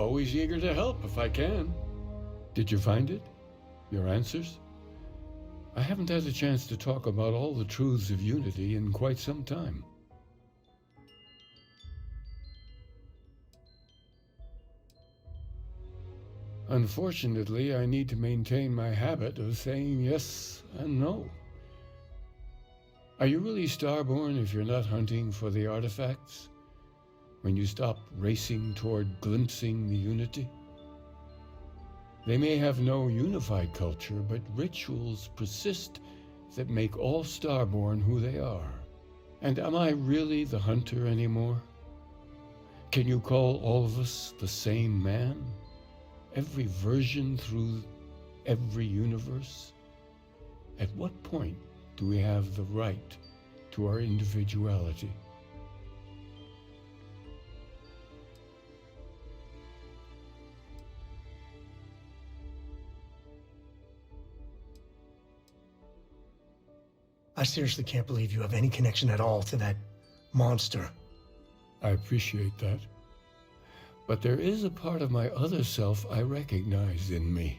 Always eager to help if I can. Did you find it? Your answers? I haven't had a chance to talk about all the truths of Unity in quite some time. Unfortunately, I need to maintain my habit of saying yes and no. Are you really Starborn if you're not hunting for the artifacts? When you stop racing toward glimpsing the Unity? They may have no unified culture, but rituals persist that make all Starborn who they are. And am I really the hunter anymore? Can you call all of us the same man? Every version through every universe? At what point do we have the right to our individuality? I seriously can't believe you have any connection at all to that monster. I appreciate that. But there is a part of my other self I recognize in me.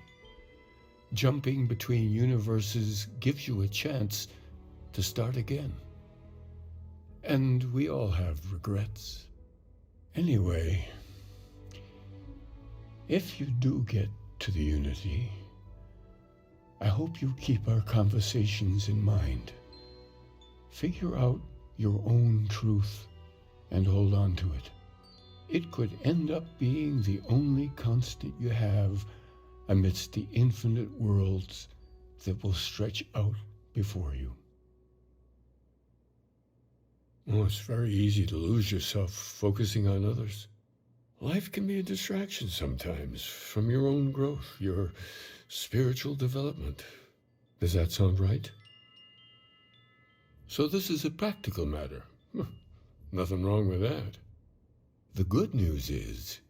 Jumping between universes gives you a chance to start again. And we all have regrets. Anyway, if you do get to the Unity, I hope you keep our conversations in mind. Figure out your own truth and hold on to it. It could end up being the only constant you have amidst the infinite worlds that will stretch out before you. Oh, it's very easy to lose yourself focusing on others. Life can be a distraction sometimes from your own growth, your spiritual development. Does that sound right? So this is a practical matter. Nothing wrong with that. The good news is,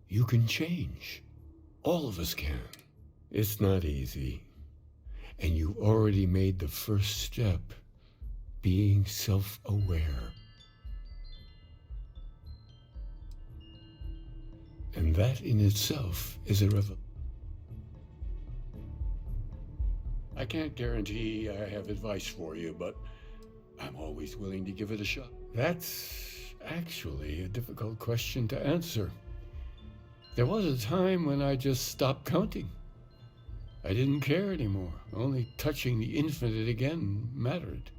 you can change. All of us can. It's not easy. And you already made the first step, being self-aware. And that in itself is a revelation. I can't guarantee I have advice for you, but I'm always willing to give it a shot. That's actually a difficult question to answer. There was a time when I just stopped counting. I didn't care anymore. Only touching the infinite again mattered.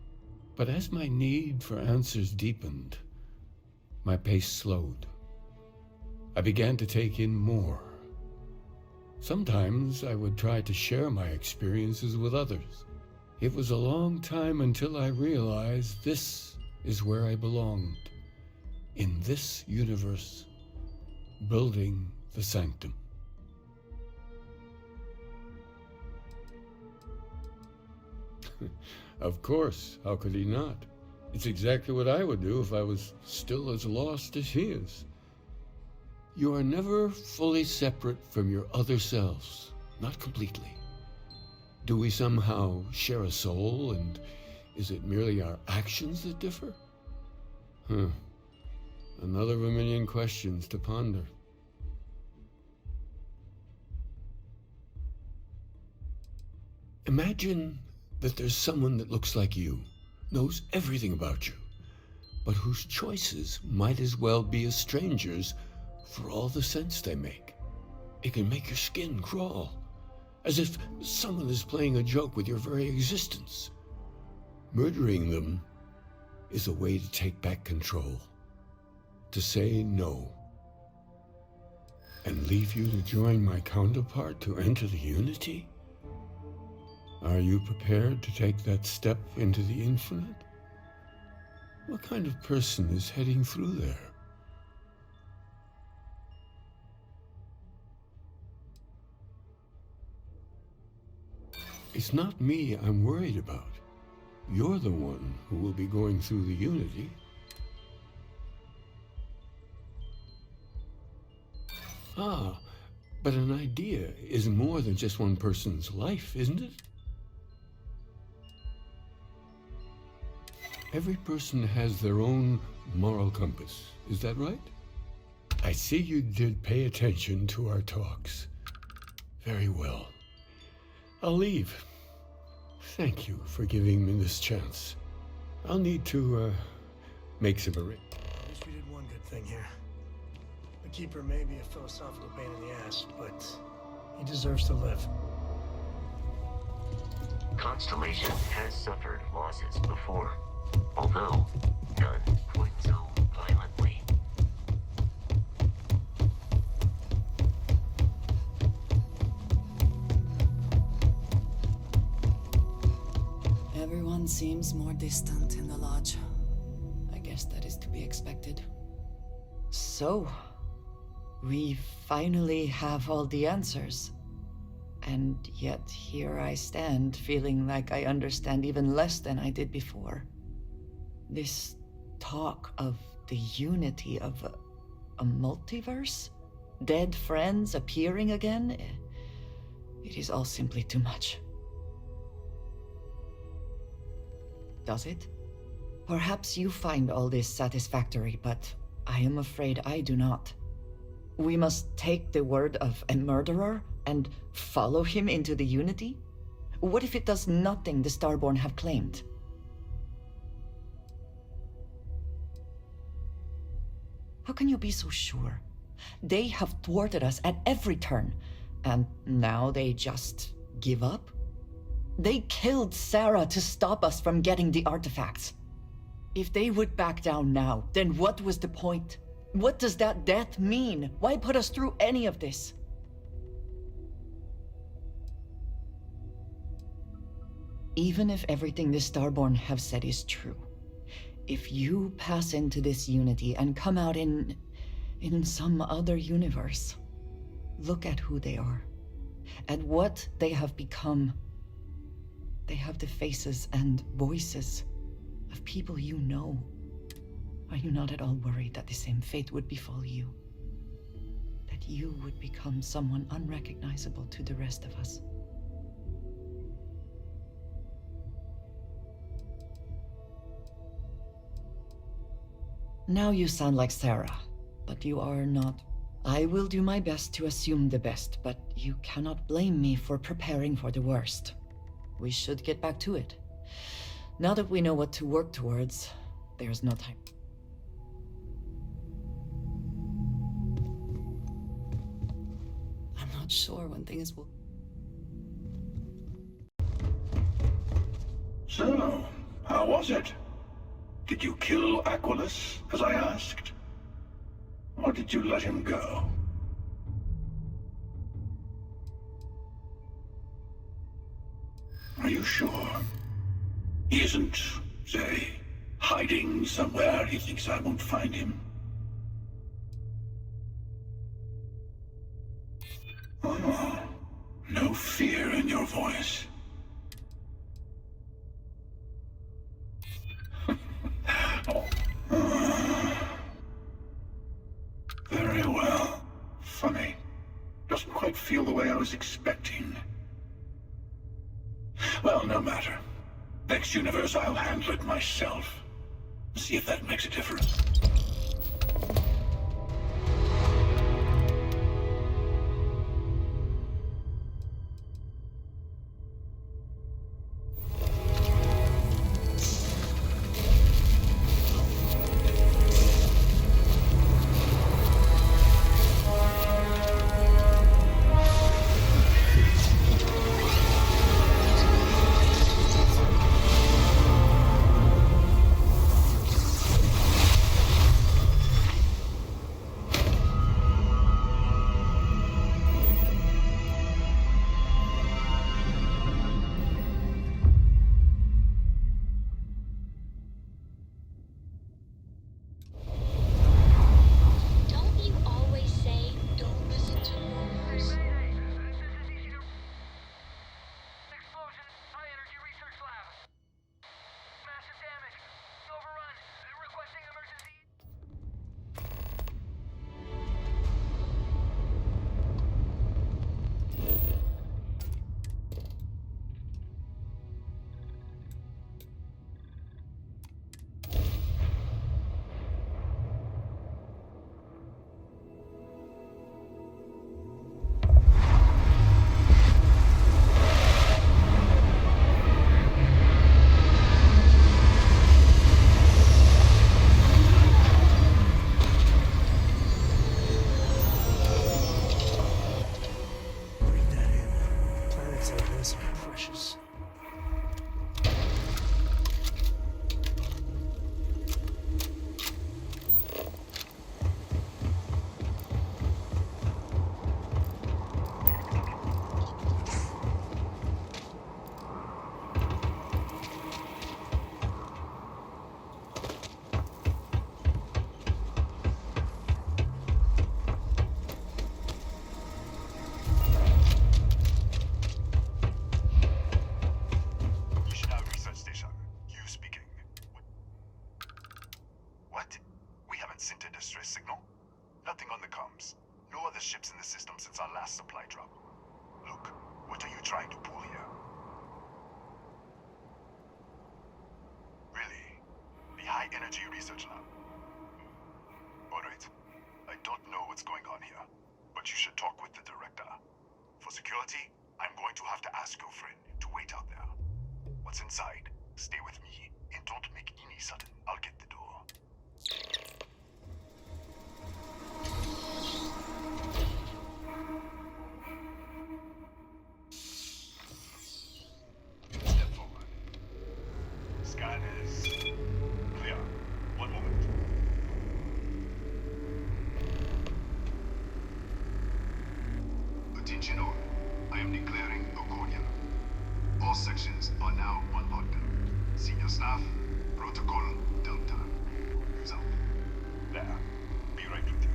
But as my need for answers deepened, my pace slowed. I began to take in more. Sometimes I would try to share my experiences with others. It was a long time until I realized this is where I belonged. In this universe, building the sanctum. Of course, how could he not? It's exactly what I would do if I was still as lost as he is. You are never fully separate from your other selves, not completely. Do we somehow share a soul, and is it merely our actions that differ? Another of a million questions to ponder. Imagine that there's someone that looks like you, knows everything about you, but whose choices might as well be a stranger's for all the sense they make. It can make your skin crawl, as if someone is playing a joke with your very existence. Murdering them is a way to take back control, to say no, and leave you to join my counterpart to enter the Unity? Are you prepared to take that step into the infinite? What kind of person is heading through there? It's not me I'm worried about. You're the one who will be going through the Unity. Ah, but an idea is more than just one person's life, isn't it? Every person has their own moral compass. Is that right? I see you did pay attention to our talks. Very well. I'll leave. Thank you for giving me this chance. I'll need to, make some arrangements. At least we did one good thing here. The Keeper may be a philosophical pain in the ass, but he deserves to live. Constellation has suffered losses before, although none quite so violently. Everyone seems more distant in the lodge. I guess that is to be expected. So, we finally have all the answers. And yet here I stand, feeling like I understand even less than I did before. This talk of the unity of a multiverse? Dead friends appearing again? It is all simply too much. Does it? Perhaps you find all this satisfactory, but I am afraid I do not. We must take the word of a murderer and follow him into the Unity? What if it does nothing the Starborn have claimed? How can you be so sure? They have thwarted us at every turn, and now they just give up? They killed Sarah to stop us from getting the artifacts. If they would back down now, then what was the point? What does that death mean? Why put us through any of this? Even if everything the Starborn have said is true, if you pass into this Unity and come out in some other universe, look at who they are, at what they have become. They have the faces and voices of people you know. Are you not at all worried that the same fate would befall you? That you would become someone unrecognizable to the rest of us? Now you sound like Sarah, but you are not. I will do my best to assume the best, but you cannot blame me for preparing for the worst. We should get back to it. Now that we know what to work towards, there's no time. I'm not sure when things will... So, how was it? Did you kill Aquilus, as I asked? Or did you let him go? Are you sure? He isn't, say, hiding somewhere he thinks I won't find him? Oh, no fear in your voice. Very well. Funny. Doesn't quite feel the way I was expecting. Well, no matter. Next universe, I'll handle it myself. See if that makes a difference. precious. Attention all. I am declaring Agonia. All sections are now on lockdown. Senior staff, protocol, downtime. Who's out? There. Be right with you.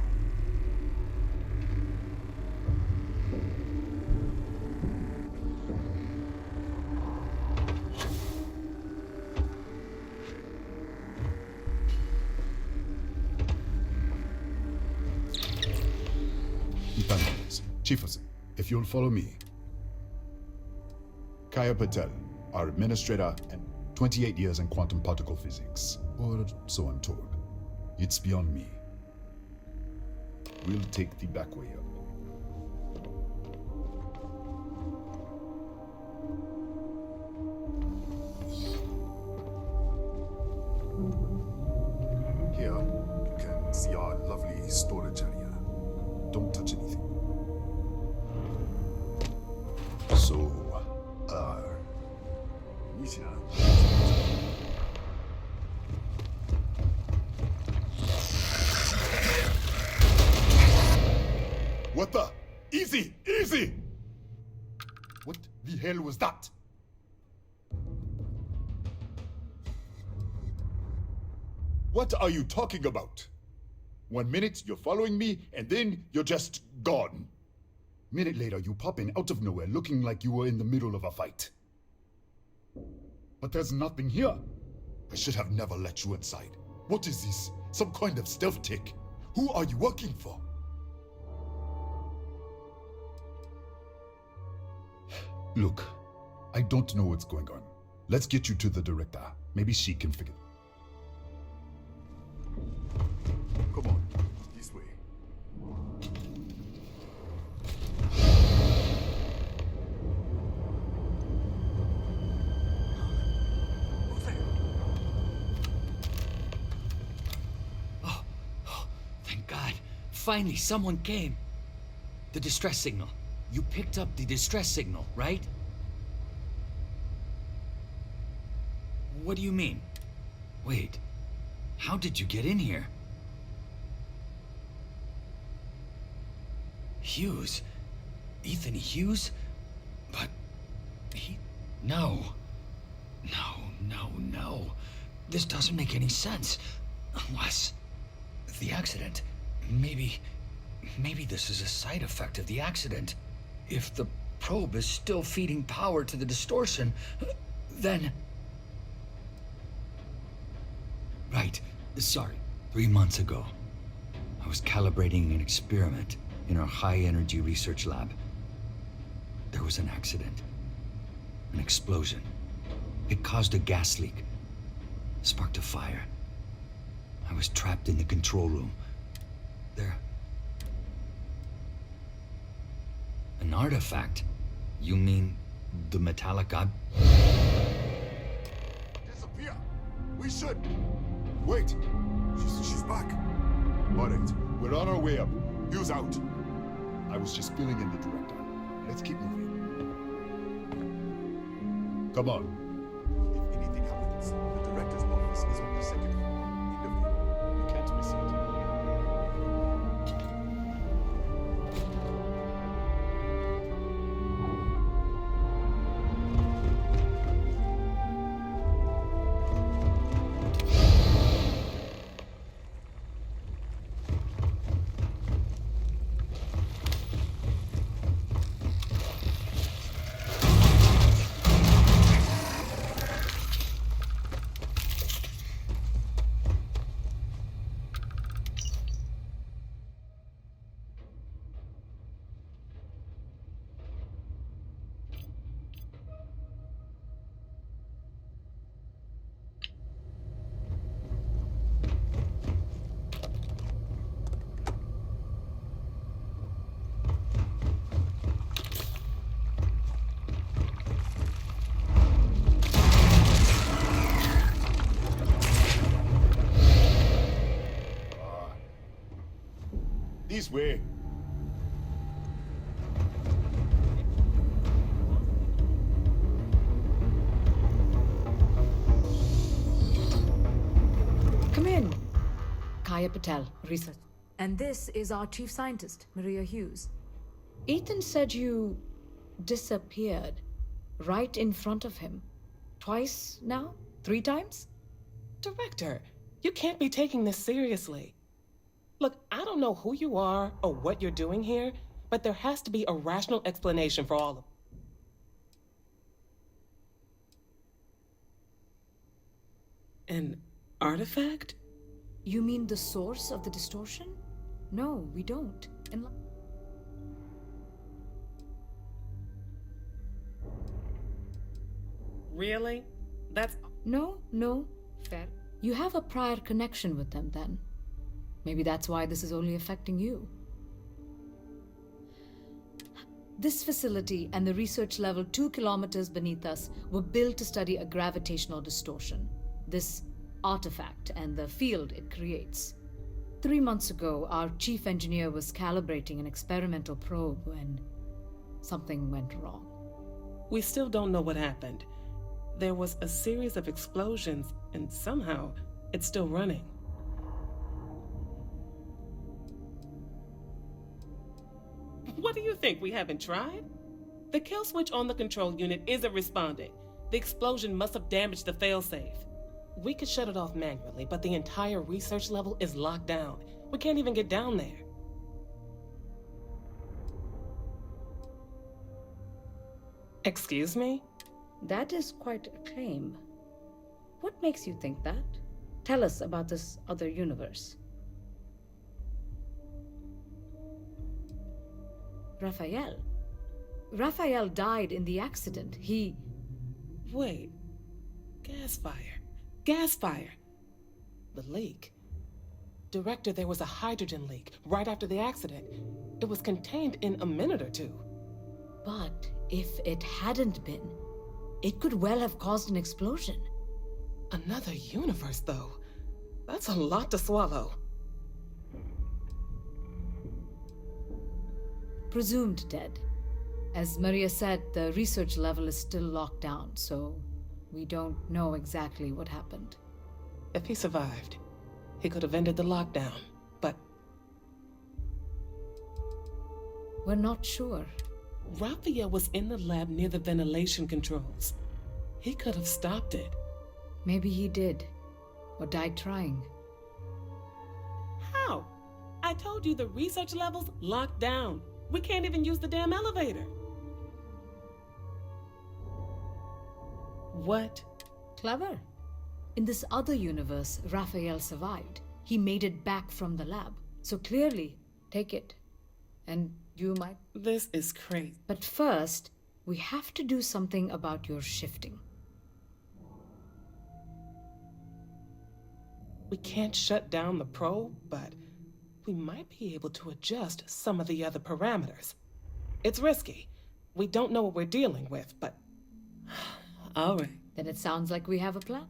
Chiefs, if you'll follow me. Kaya Patel, our administrator, and 28 years in quantum particle physics, or so I'm told. It's beyond me. We'll take the back way up. Here, you can see our lovely storage area. Don't touch anything. So, What the? Easy! Easy! What the hell was that? What are you talking about? 1 minute you're following me, and then you're just gone. Minute later, you pop in out of nowhere looking like you were in the middle of a fight. But there's nothing here. I should have never let you inside. What is this? Some kind of stealth tick? Who are you working for? Look, I don't know what's going on. Let's get you to the director. Maybe she can figure it. come on, this way. Thank God. Finally, someone came. The distress signal. You picked up the distress signal, right? What do you mean? Wait, how did you get in here? Hughes? Ethan Hughes? But he... No. No. This doesn't make any sense. Unless... the accident. Maybe this is a side effect of the accident. If the probe is still feeding power to the distortion, then... Right. Sorry. 3 months ago, I was calibrating an experiment in our high-energy research lab. There was an accident. An explosion. It caused a gas leak. Sparked a fire. I was trapped in the control room. There... An artifact? You mean the metallic ob... Disappear! We should! Wait! She's back. Alright, we're on our way up. Who's out? I was just filling in the director. Let's keep moving. Come on. If anything happens, the director's office is on the second floor. End of view. You can't miss it. This way. Come in. Kaya Patel, research. And this is our chief scientist, Maria Hughes. Ethan said you disappeared right in front of him. Twice now? 3 times? Director, you can't be taking this seriously. Look, I don't know who you are or what you're doing here, but there has to be a rational explanation for all of it. An artifact? You mean the source of the distortion? No, we don't. Really? That's... No. Fair. You have a prior connection with them, then. Maybe that's why this is only affecting you. This facility and the research level 2 kilometers beneath us were built to study a gravitational distortion. This artifact and the field it creates. 3 months ago, our chief engineer was calibrating an experimental probe when something went wrong. We still don't know what happened. There was a series of explosions, and somehow it's still running. What do you think? We haven't tried? The kill switch on the control unit isn't responding. The explosion must have damaged the failsafe. We could shut it off manually, but the entire research level is locked down. We can't even get down there. Excuse me? That is quite a claim. What makes you think that? Tell us about this other universe. Raphael. Raphael died in the accident. He... Wait. Gas fire. Gas fire. The leak. Director, there was a hydrogen leak right after the accident. It was contained in a minute or 2. But if it hadn't been, it could well have caused an explosion. Another universe, though. That's a lot to swallow. Presumed dead. As Maria said, the research level is still locked down, so we don't know exactly what happened. If he survived, he could have ended the lockdown, but... We're not sure. Raphael was in the lab near the ventilation controls. He could have stopped it. Maybe he did, or died trying. How? I told you the research level's locked down. We can't even use the damn elevator. What? Clever. In this other universe, Raphael survived. He made it back from the lab. So clearly, take it. And you might... This is crazy. But first, we have to do something about your shifting. We can't shut down the probe, but we might be able to adjust some of the other parameters. It's risky. We don't know what we're dealing with, but... All right. Then it sounds like we have a plan.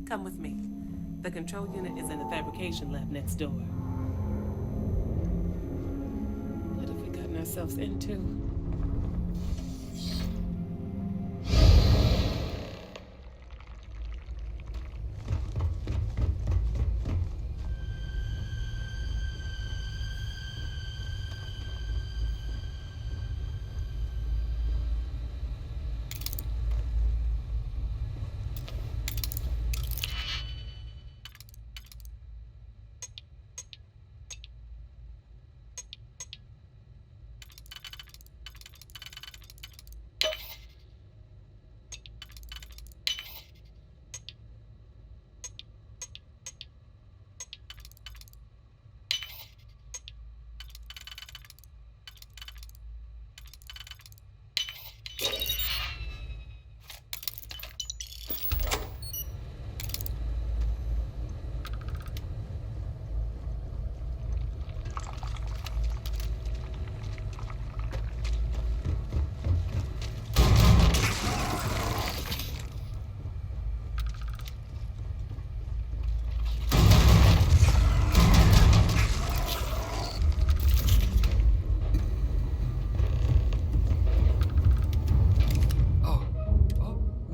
Come with me. The control unit is in the fabrication lab next door. What have we gotten ourselves into?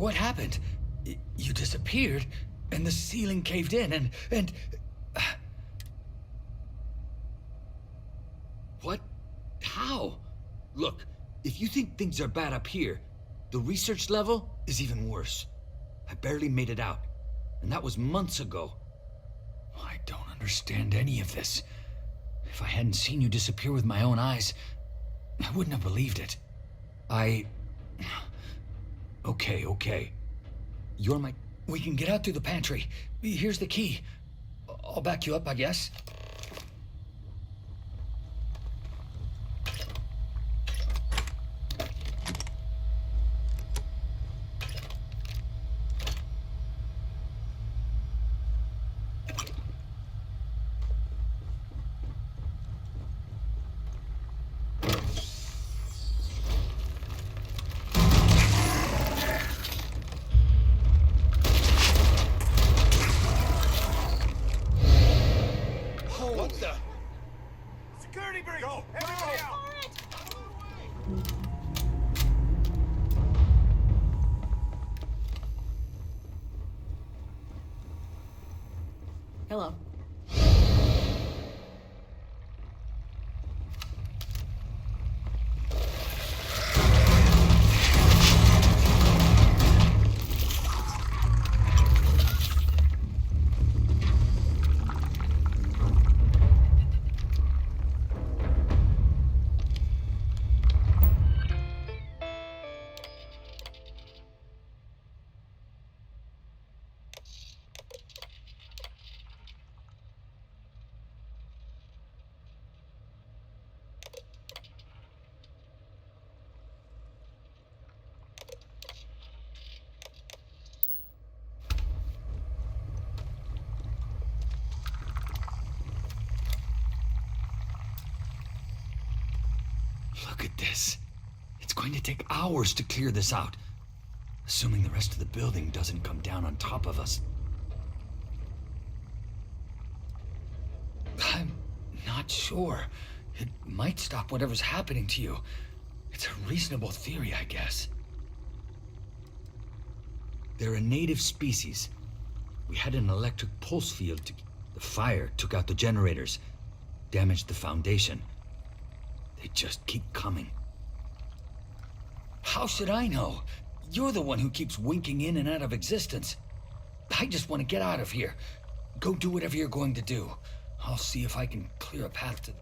What happened? You disappeared, and the ceiling caved in, and... What? How? Look, if you think things are bad up here, the research level is even worse. I barely made it out, and that was months ago. I don't understand any of this. If I hadn't seen you disappear with my own eyes, I wouldn't have believed it. Okay. You're my... We can get out through the pantry. Here's the key. I'll back you up, I guess. Security breach! Go! Everybody out! Hello. Look at this. It's going to take hours to clear this out. Assuming the rest of the building doesn't come down on top of us. I'm not sure. It might stop whatever's happening to you. It's a reasonable theory, I guess. They're a native species. We had an electric pulse field. The fire took out the generators, damaged the foundation. They just keep coming. How should I know? You're the one who keeps winking in and out of existence. I just want to get out of here. Go do whatever you're going to do. I'll see if I can clear a path to...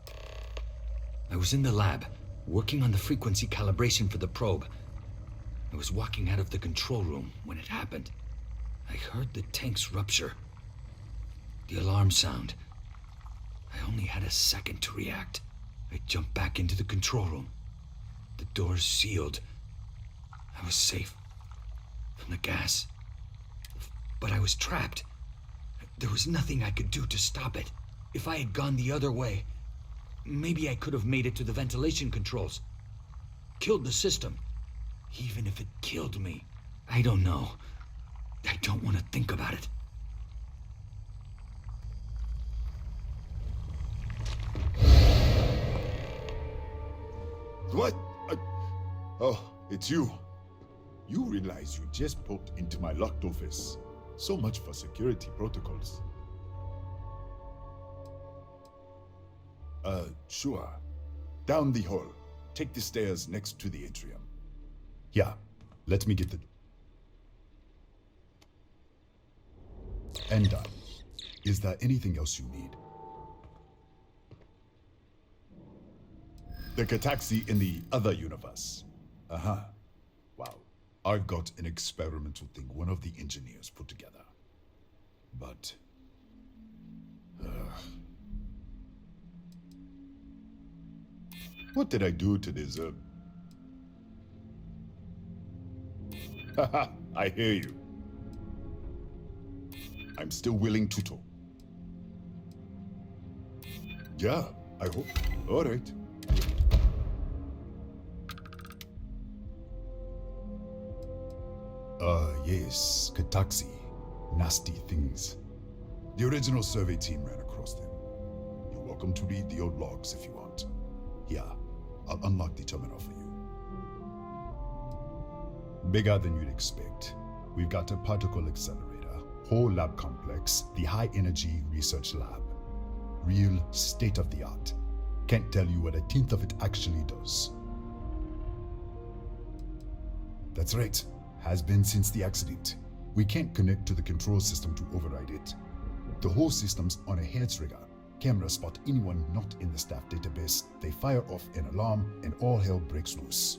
I was in the lab, working on the frequency calibration for the probe. I was walking out of the control room when it happened. I heard the tanks rupture. The alarm sound. I only had a second to react. I jumped back into the control room. The doors sealed. I was safe from the gas. But I was trapped. There was nothing I could do to stop it. If I had gone the other way, maybe I could have made it to the ventilation controls. Killed the system. Even if it killed me, I don't know. I don't want to think about it. What? Oh, it's you. You realize you just poked into my locked office. So much for security protocols. Sure. Down the hall. Take the stairs next to the atrium. Yeah, let me get the... And done. Is there anything else you need? The Cataxi in the other universe. Uh-huh. Wow. I've got an experimental thing one of the engineers put together. But... what did I do to deserve... Haha, I hear you. I'm still willing to talk. Yeah, I hope. All right. Yes, Cataxi. Nasty things. The original survey team ran across them. You're welcome to read the old logs if you want. Here, I'll unlock the terminal for you. Bigger than you'd expect. We've got a particle accelerator, whole lab complex, the high energy research lab. Real state of the art. Can't tell you what a tenth of it actually does. That's right. Has been since the accident. We can't connect to the control system to override it. The whole system's on a hair trigger. Cameras spot anyone not in the staff database. They fire off an alarm and all hell breaks loose.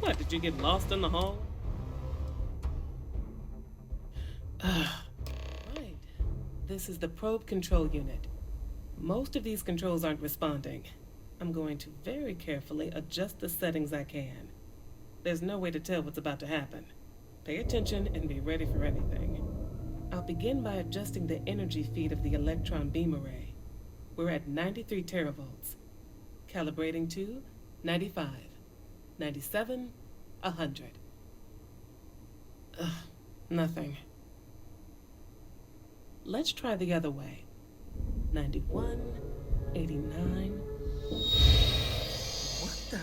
What, did you get lost in the hall? Right. This is the probe control unit. Most of these controls aren't responding. I'm going to very carefully adjust the settings I can. There's no way to tell what's about to happen. Pay attention and be ready for anything. I'll begin by adjusting the energy feed of the electron beam array. We're at 93 teravolts. Calibrating to 95. 97, 100. Nothing. Let's try the other way. 91, 89. What the?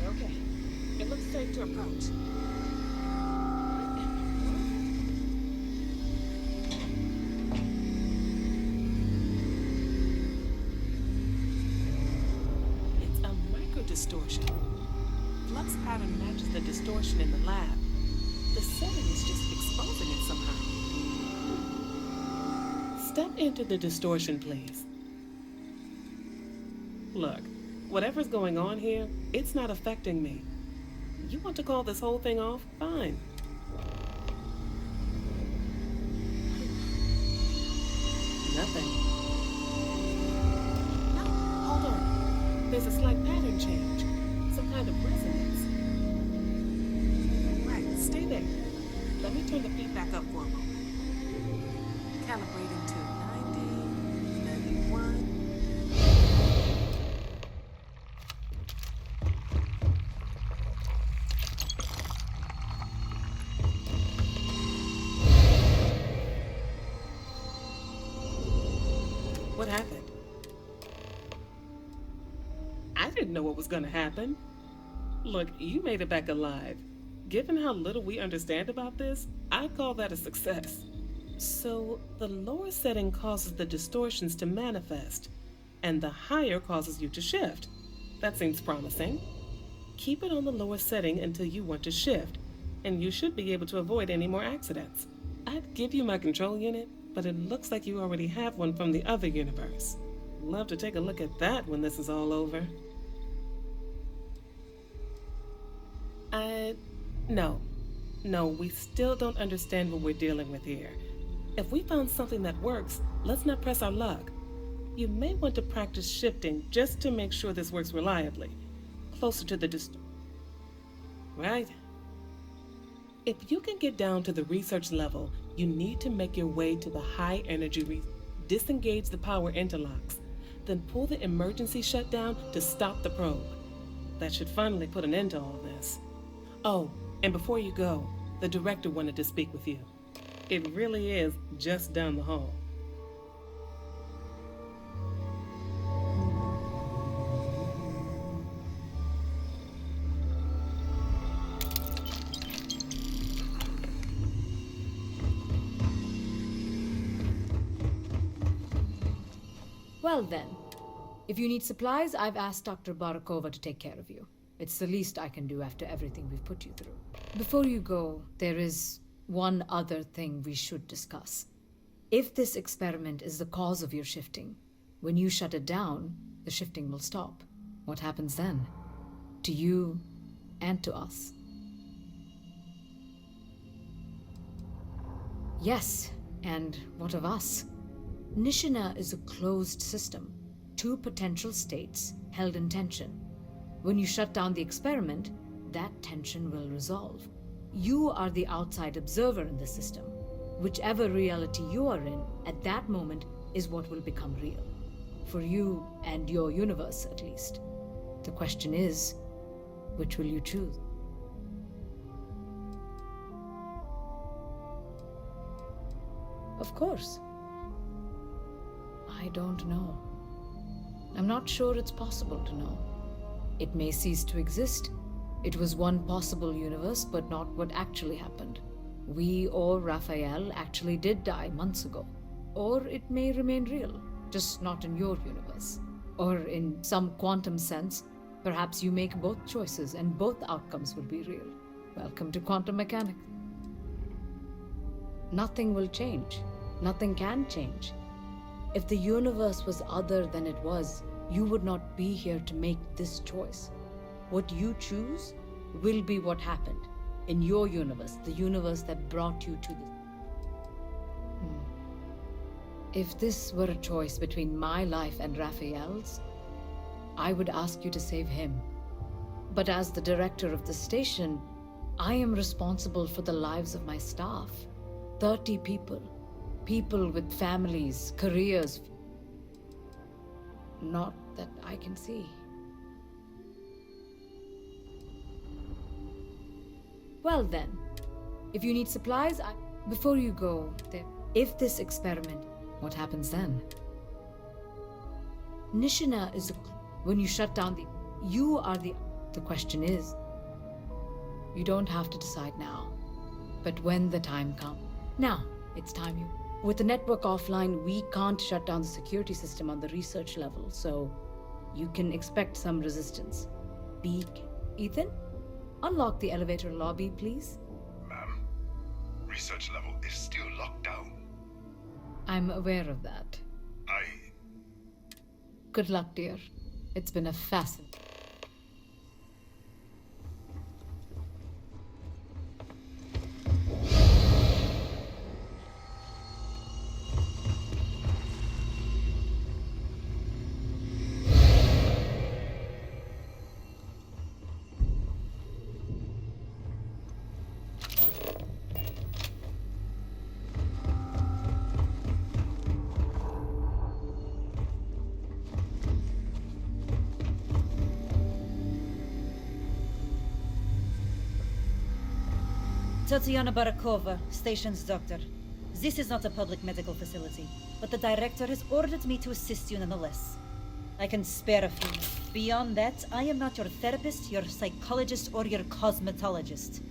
Okay. It looks safe to approach. Distortion. Flux pattern matches the distortion in the lab. The setting is just exposing it somehow. Step into the distortion, please. Look, whatever's going on here, it's not affecting me. You want to call this whole thing off? Fine. Nothing. No, hold on. There's a slight pattern change. Some kind of resonance. Right, stay there. Let me turn the feedback up for a moment. Calibrating to 90, 91. What happened? I didn't know what was going to happen. Look, you made it back alive. Given how little we understand about this, I call that a success. So, the lower setting causes the distortions to manifest, and the higher causes you to shift. That seems promising. Keep it on the lower setting until you want to shift, and you should be able to avoid any more accidents. I'd give you my control unit, but it looks like you already have one from the other universe. Love to take a look at that when this is all over. No, we still don't understand what we're dealing with here. If we found something that works, let's not press our luck. You may want to practice shifting just to make sure this works reliably. Closer to the Right? If you can get down to the research level, you need to make your way to the high energy disengage the power interlocks, then pull the emergency shutdown to stop the probe. That should finally put an end to all this. Oh, and before you go, the director wanted to speak with you. It really is just down the hall. Well then, if you need supplies, I've asked Dr. Barakova to take care of you. It's the least I can do after everything we've put you through. Before you go, there is one other thing we should discuss. If this experiment is the cause of your shifting, when you shut it down, the shifting will stop. What happens then? To you and to us. Yes, and what of us? Nishina is a closed system. Two potential states held in tension. When you shut down the experiment, that tension will resolve. You are the outside observer in the system. Whichever reality you are in, at that moment, is what will become real. For you and your universe, at least. The question is, which will you choose? Of course. I don't know. I'm not sure it's possible to know. It may cease to exist. It was one possible universe, but not what actually happened. We or Raphael actually did die months ago. Or it may remain real, just not in your universe. Or in some quantum sense, perhaps you make both choices and both outcomes will be real. Welcome to quantum mechanics. Nothing will change. Nothing can change. If the universe was other than it was, you would not be here to make this choice. What you choose will be what happened in your universe, the universe that brought you to this. If this were a choice between my life and Raphael's, I would ask you to save him. But as the director of the station, I am responsible for the lives of my staff. 30 people. People with families, careers. Not that I can see. Well then, if you need supplies, before you go, if this experiment, what happens then? Nishina is when you shut down you are the question is, you don't have to decide now, but when the time comes. Now, it's time you. With the network offline, we can't shut down the security system on the research level, so you can expect some resistance. Ethan, unlock the elevator lobby, please. Ma'am, research level is still locked down. I'm aware of that. Good luck, dear. It's been a fascinating. Tatiana Barakova, station's doctor. This is not a public medical facility, but the director has ordered me to assist you nonetheless. I can spare a few. Beyond that, I am not your therapist, your psychologist, or your cosmetologist.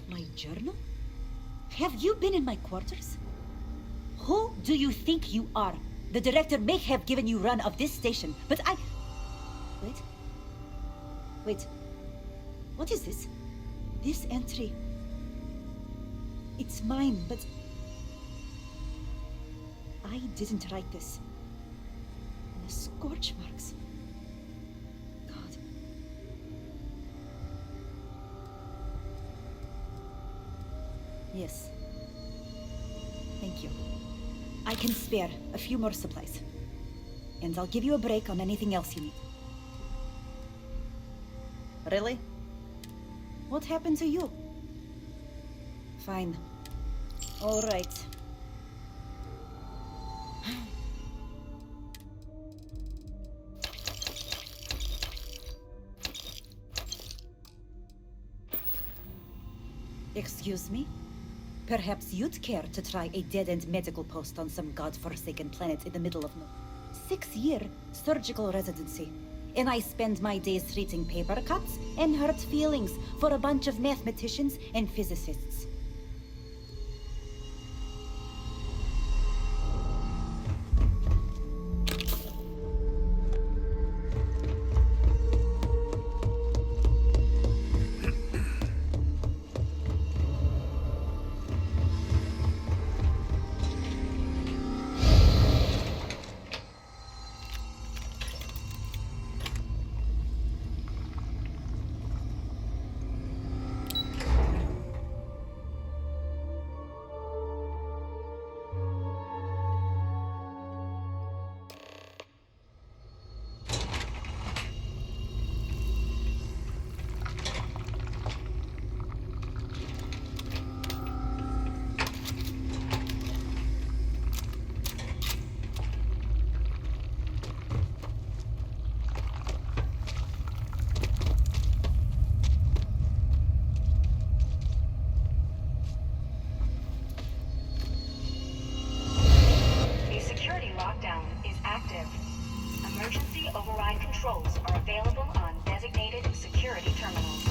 My journal? Have you been in my quarters? Who do you think you are? The director may have given you run of this station, but I... Wait. What is this? This entry... It's mine, but... I didn't write this. And the scorch marks... God. Yes. Thank you. I can spare a few more supplies. And I'll give you a break on anything else you need. Really? What happened to you? Fine. All right. Excuse me? Perhaps you'd care to try a dead-end medical post on some godforsaken planet in the middle of nowhere. 6-year surgical residency. And I spend my days treating paper cuts and hurt feelings for a bunch of mathematicians and physicists. override controls are available on designated security terminals.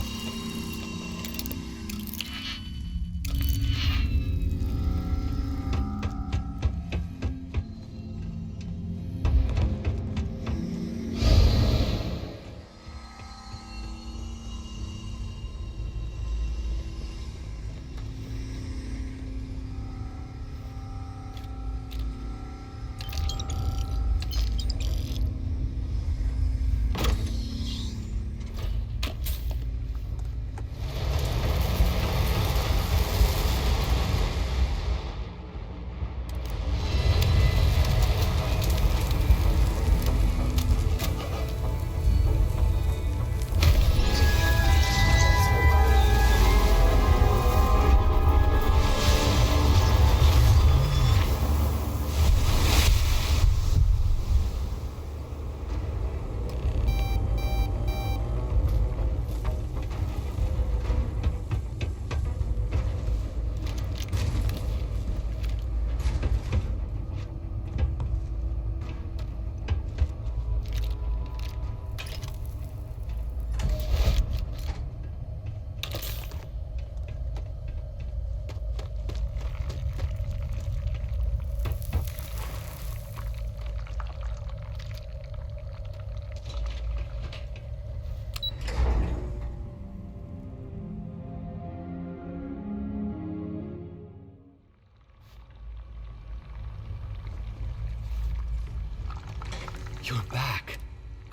You're back.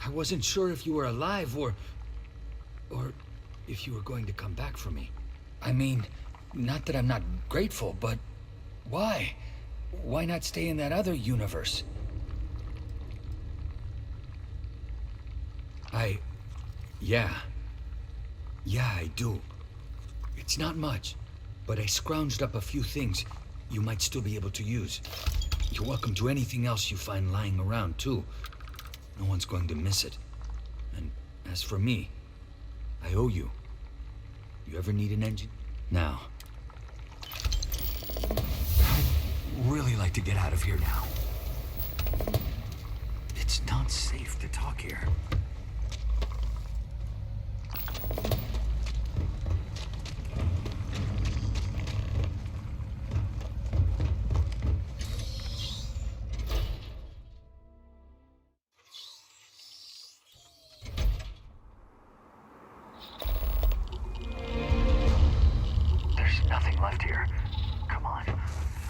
I wasn't sure if you were alive or if you were going to come back for me. I mean, not that I'm not grateful, but why? Why not stay in that other universe? Yeah, I do. It's not much, but I scrounged up a few things you might still be able to use. You're welcome to anything else you find lying around, too. No one's going to miss it. And as for me, I owe you. You ever need an engine? Now. I'd really like to get out of here now. It's not safe to talk here. There's nothing left here. Come on,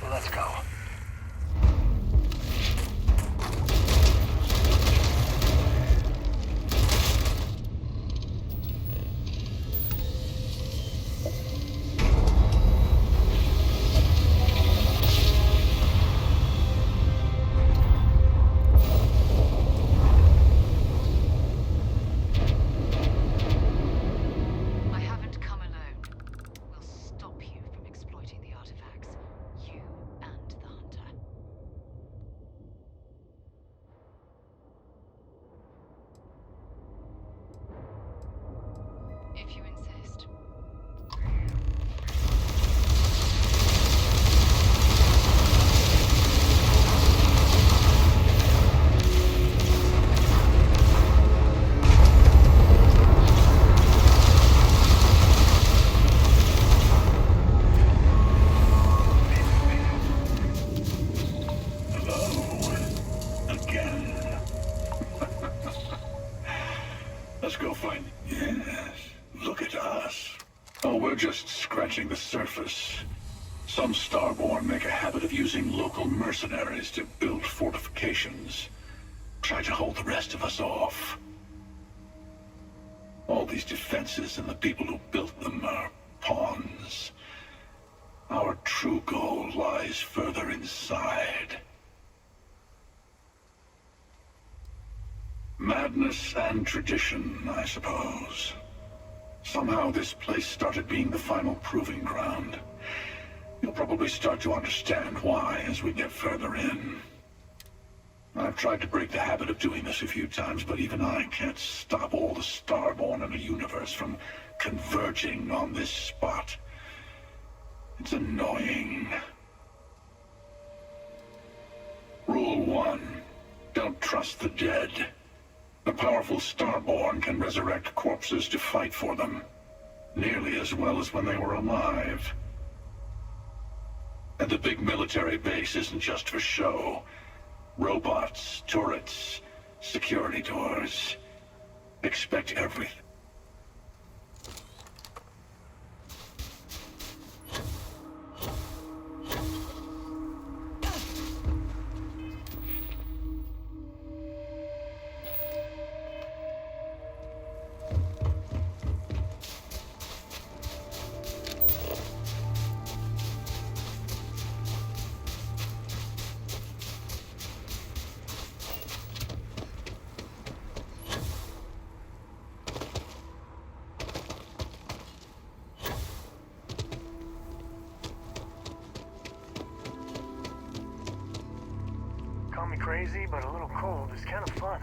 let's go. I haven't come alone. We'll stop you from exploiting the artifacts. You and the Hunter. If you insist. Again. Let's go find... Yes, look at us. Oh, we're just scratching the surface. Some Starborn make a habit of using local mercenaries to build fortifications. Try to hold the rest of us off. All these defenses and the people who built them are pawns. Our true goal lies further inside. Madness and tradition, I suppose. Somehow this place started being the final proving ground. You'll probably start to understand why as we get further in. I've tried to break the habit of doing this a few times, but even I can't stop all the Starborn in the universe from converging on this spot. It's annoying. Rule 1. Don't trust the dead. The The powerful Starborn can resurrect corpses to fight for them, nearly as well as when they were alive. And the big military base isn't just for show. Robots, turrets, security doors. Expect everything. Call me crazy, but a little cold is kind of fun.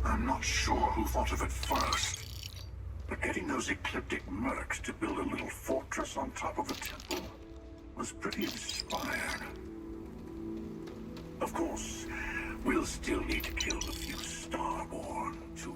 I'm not sure who thought of it first, but getting those ecliptic mercs to build a little fortress on top of a temple was pretty inspired. Of course, we'll still need to kill a few Starborn, too.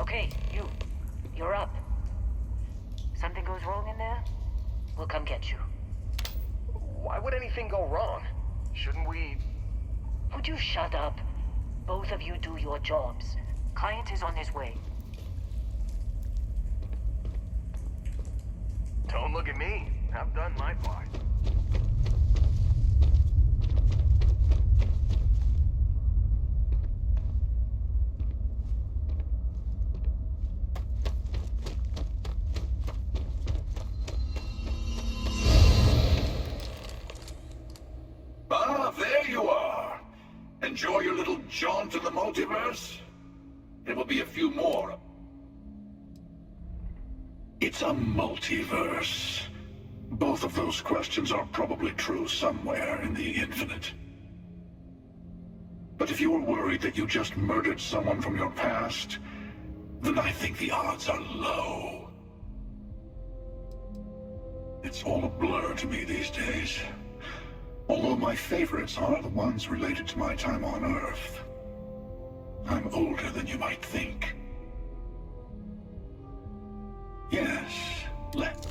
Okay, you're up. Something goes wrong in there, we'll come get you. Why would anything go wrong? Shouldn't we... Would you shut up? Both of you do your jobs. Client is on his way. Don't look at me. I've done my part. Ah, there you are. Enjoy your little jaunt in the multiverse? There will be a few more. It's a multiverse. Both of those questions are probably true somewhere in the infinite. But if you were worried that you just murdered someone from your past, then I think the odds are low. It's all a blur to me these days. Although my favorites are the ones related to my time on Earth. I'm older than you might think. Yes, let...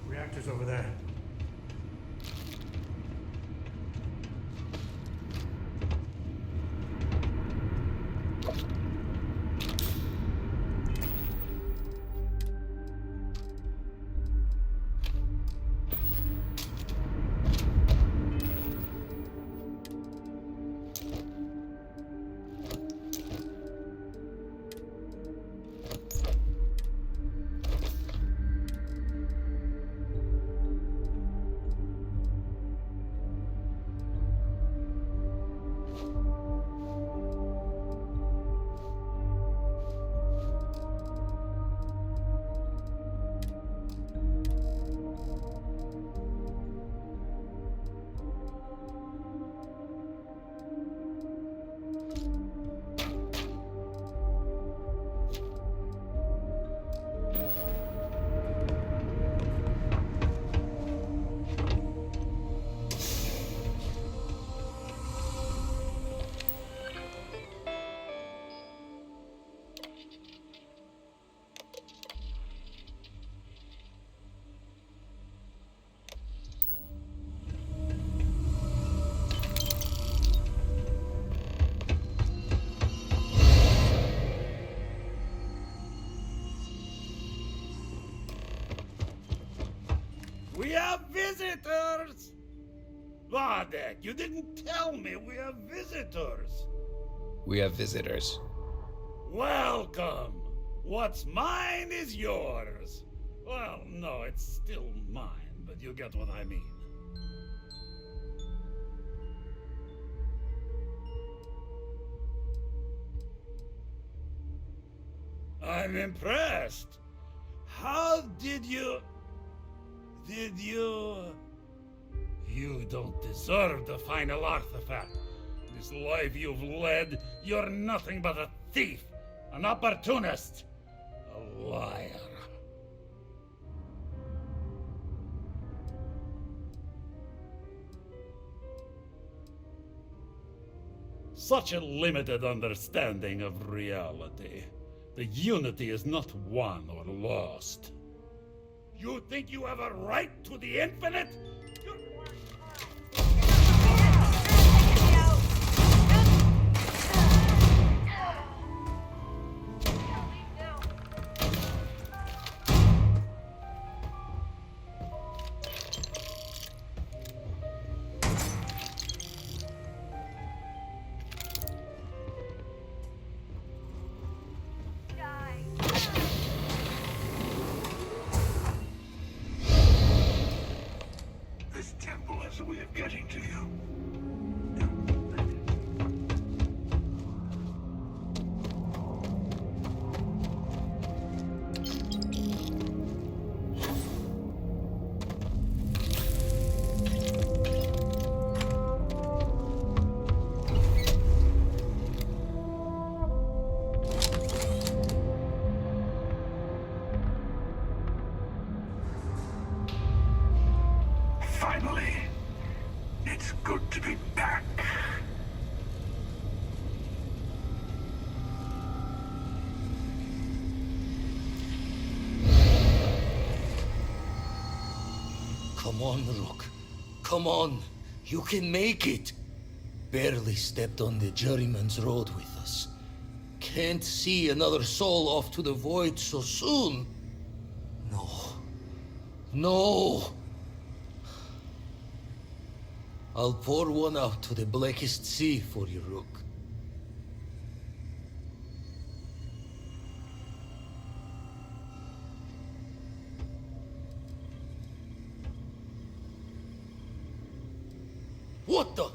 Reactor's over there. We have visitors! Vadek, you didn't tell me we have visitors. We have visitors. Welcome. What's mine is yours. Well, no, it's still mine, but you get what I mean. I'm impressed. How did you... You don't deserve the final artifact. This life you've led, you're nothing but a thief An opportunist. A liar. Such a limited understanding of reality. The Unity is not won or lost. You think you have a right to the infinite? This temple has a way of getting to you. Finally, it's good to be back. Come on, Rook. Come on. You can make it. Barely stepped on the juryman's road with us. Can't see another soul off to the void so soon. No. No. I'll pour one out to the blackest sea for you, Rook. What the?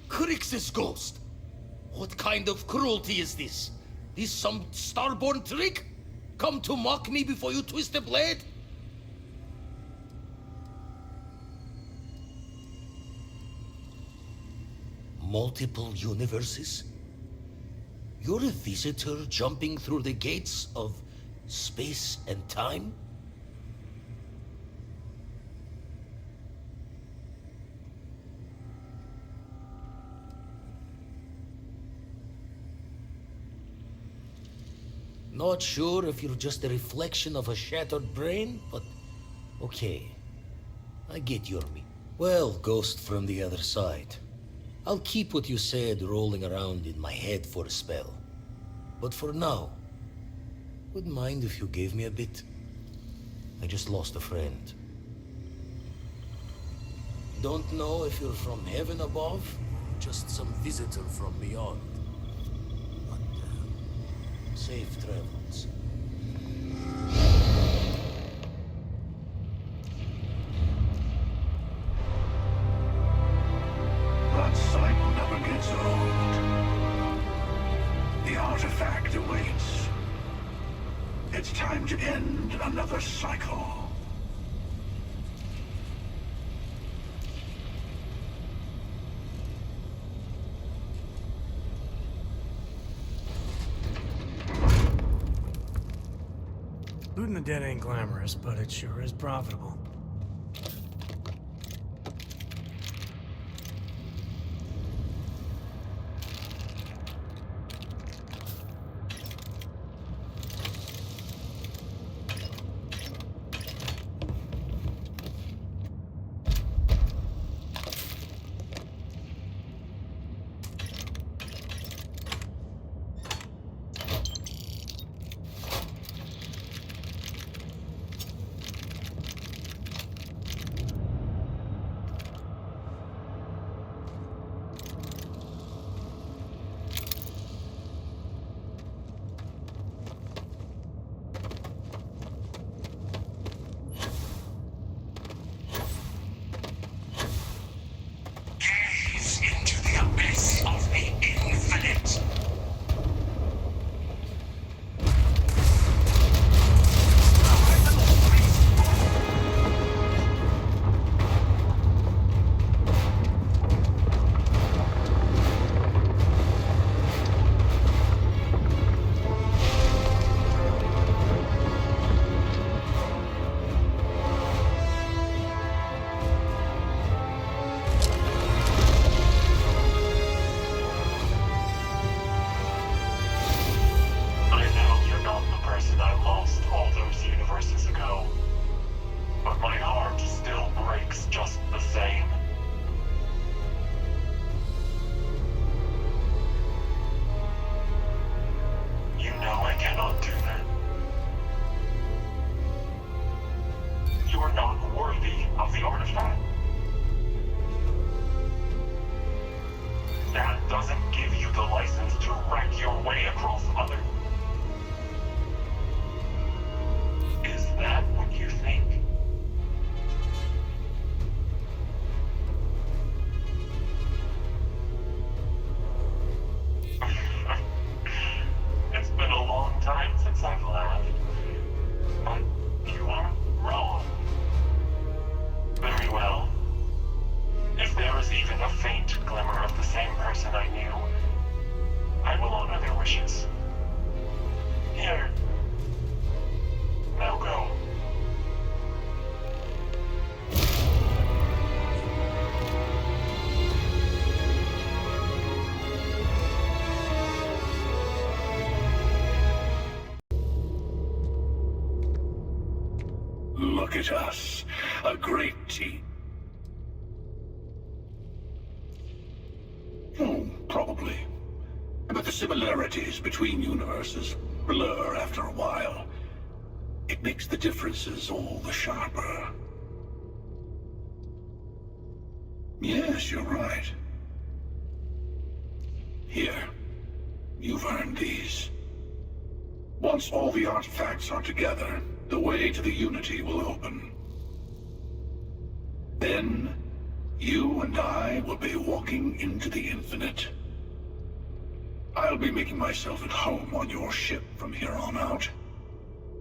Crix's ghost? What kind of cruelty is this? Is some starborn trick? Come to mock me before you twist the blade? Multiple universes? You're a visitor jumping through the gates of space and time? Not sure if you're just a reflection of a shattered brain, but okay. I get your me. Well, ghost from the other side. I'll keep what you said rolling around in my head for a spell. But for now, wouldn't mind if you gave me a bit. I just lost a friend. Don't know if you're from heaven above, just some visitor from beyond. But, safe travels. That sight never gets old. The artifact awaits. It's time to end another cycle. Looting the dead ain't glamorous, but it sure is profitable. across other... Is that what you think? It's been a long time since I've laughed. But you are wrong. Very well. If there is even a faint glimmer of the same person I knew, I will honor their wishes. Here. Now go. Look at us. A great team. Oh, probably. But the similarities between universes blur after a while. It makes the differences all the sharper. Yes, you're right. Here. You've earned these. Once all the artifacts are together, the way to the Unity will open. Then, you and I will be walking into the infinite. I'll be making myself at home on your ship from here on out.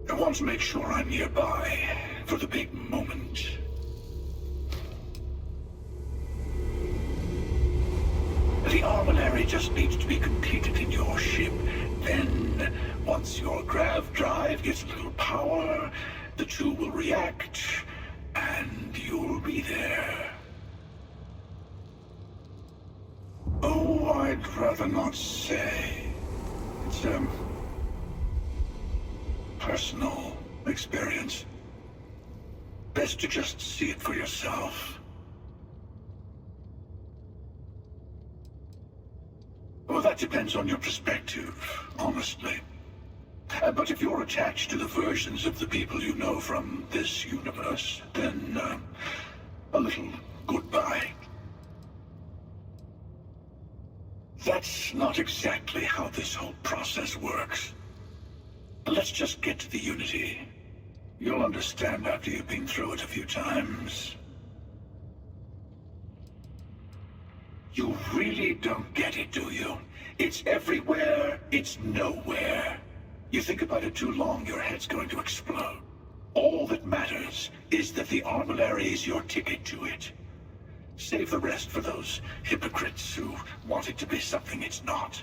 I want to make sure I'm nearby for the big moment. The armillary just needs to be completed in your ship. Then, once your grav drive gets a little power, the two will react, and you'll be there. Oh, I'd rather not say. It's a personal experience. Best to just see it for yourself. Well, that depends on your perspective, honestly. But if you're attached to the versions of the people you know from this universe, then, a little goodbye. That's not exactly how this whole process works. Let's just get to the Unity. You'll understand after you've been through it a few times. You really don't get it, do you? It's everywhere, it's nowhere. You think about it too long, your head's going to explode. All that matters is that the armillary is your ticket to it. Save the rest for those hypocrites who want it to be something it's not.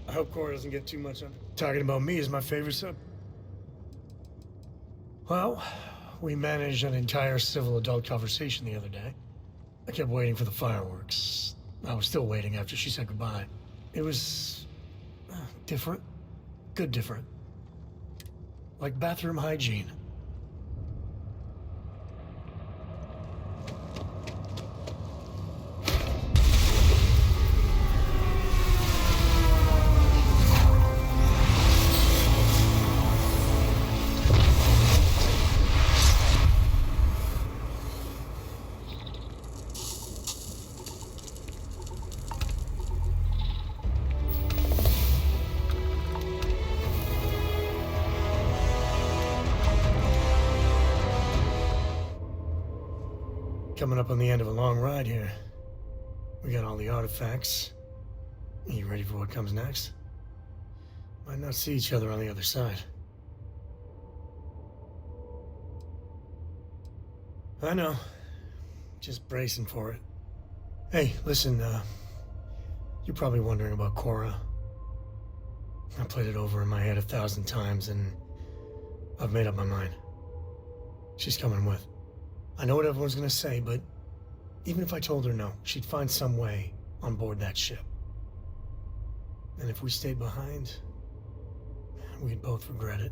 I hope Cora doesn't get too much on talking about me as my favorite sub. Well, we managed an entire civil adult conversation the other day. I kept waiting for the fireworks. I was still waiting after she said goodbye. It was different. Good different. Like bathroom hygiene. Coming up on the end of a long ride here. We got all the artifacts. Are you ready for what comes next? Might not see each other on the other side. I know. Just bracing for it. Hey, listen, you're probably wondering about Cora. I played it over in my head 1,000 times, and I've made up my mind. She's coming with. I know what everyone's gonna say, but even if I told her no, she'd find some way on board that ship. And if we stayed behind, we'd both regret it.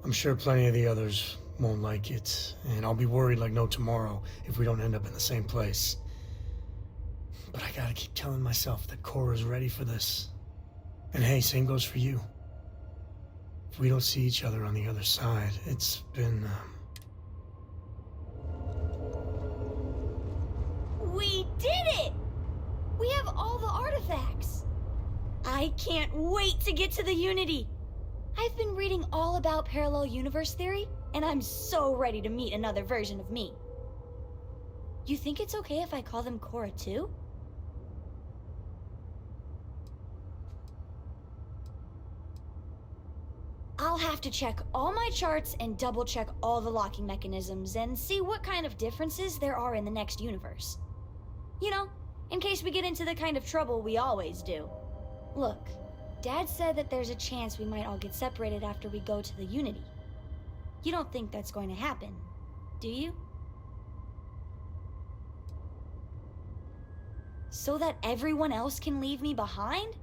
I'm sure plenty of the others won't like it, and I'll be worried like no tomorrow if we don't end up in the same place. But I gotta keep telling myself that Cora's ready for this. And hey, same goes for you. If we don't see each other on the other side, it's been artifacts. I can't wait to get to the Unity. I've been reading all about parallel universe theory, and I'm so ready to meet another version of me. You think it's okay if I call them Cora too? I'll have to check all my charts and double check all the locking mechanisms and see what kind of differences there are in the next universe. You know, in case we get into the kind of trouble we always do. Look, Dad said that there's a chance we might all get separated after we go to the Unity. You don't think that's going to happen, do you? So that everyone else can leave me behind?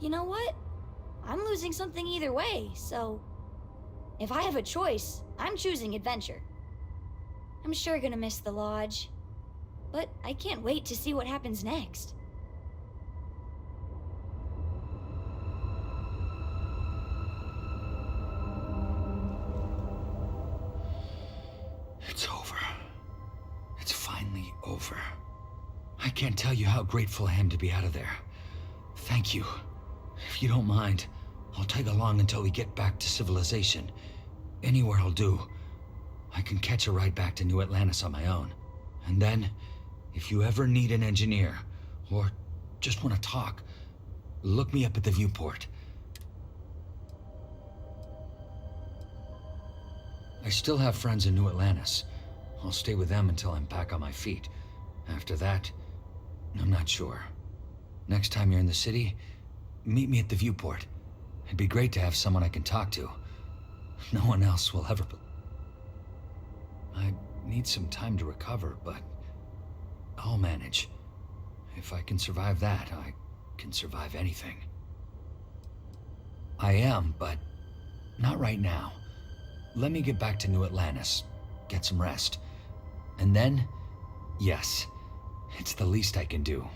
You know what? I'm losing something either way, so... if I have a choice, I'm choosing adventure. I'm sure gonna miss the lodge, but I can't wait to see what happens next. It's over. It's finally over. I can't tell you how grateful I am to be out of there. Thank you. If you don't mind, I'll tag along until we get back to civilization. Anywhere will do. I can catch a ride back to New Atlantis on my own. And then, if you ever need an engineer, or just want to talk, look me up at the viewport. I still have friends in New Atlantis. I'll stay with them until I'm back on my feet. After that, I'm not sure. Next time you're in the city, meet me at the viewport. It'd be great to have someone I can talk to. No one else will ever... I need some time to recover, but I'll manage. If I can survive that, I can survive anything. I am, but not right now. Let me get back to New Atlantis, get some rest. And then, yes, it's the least I can do,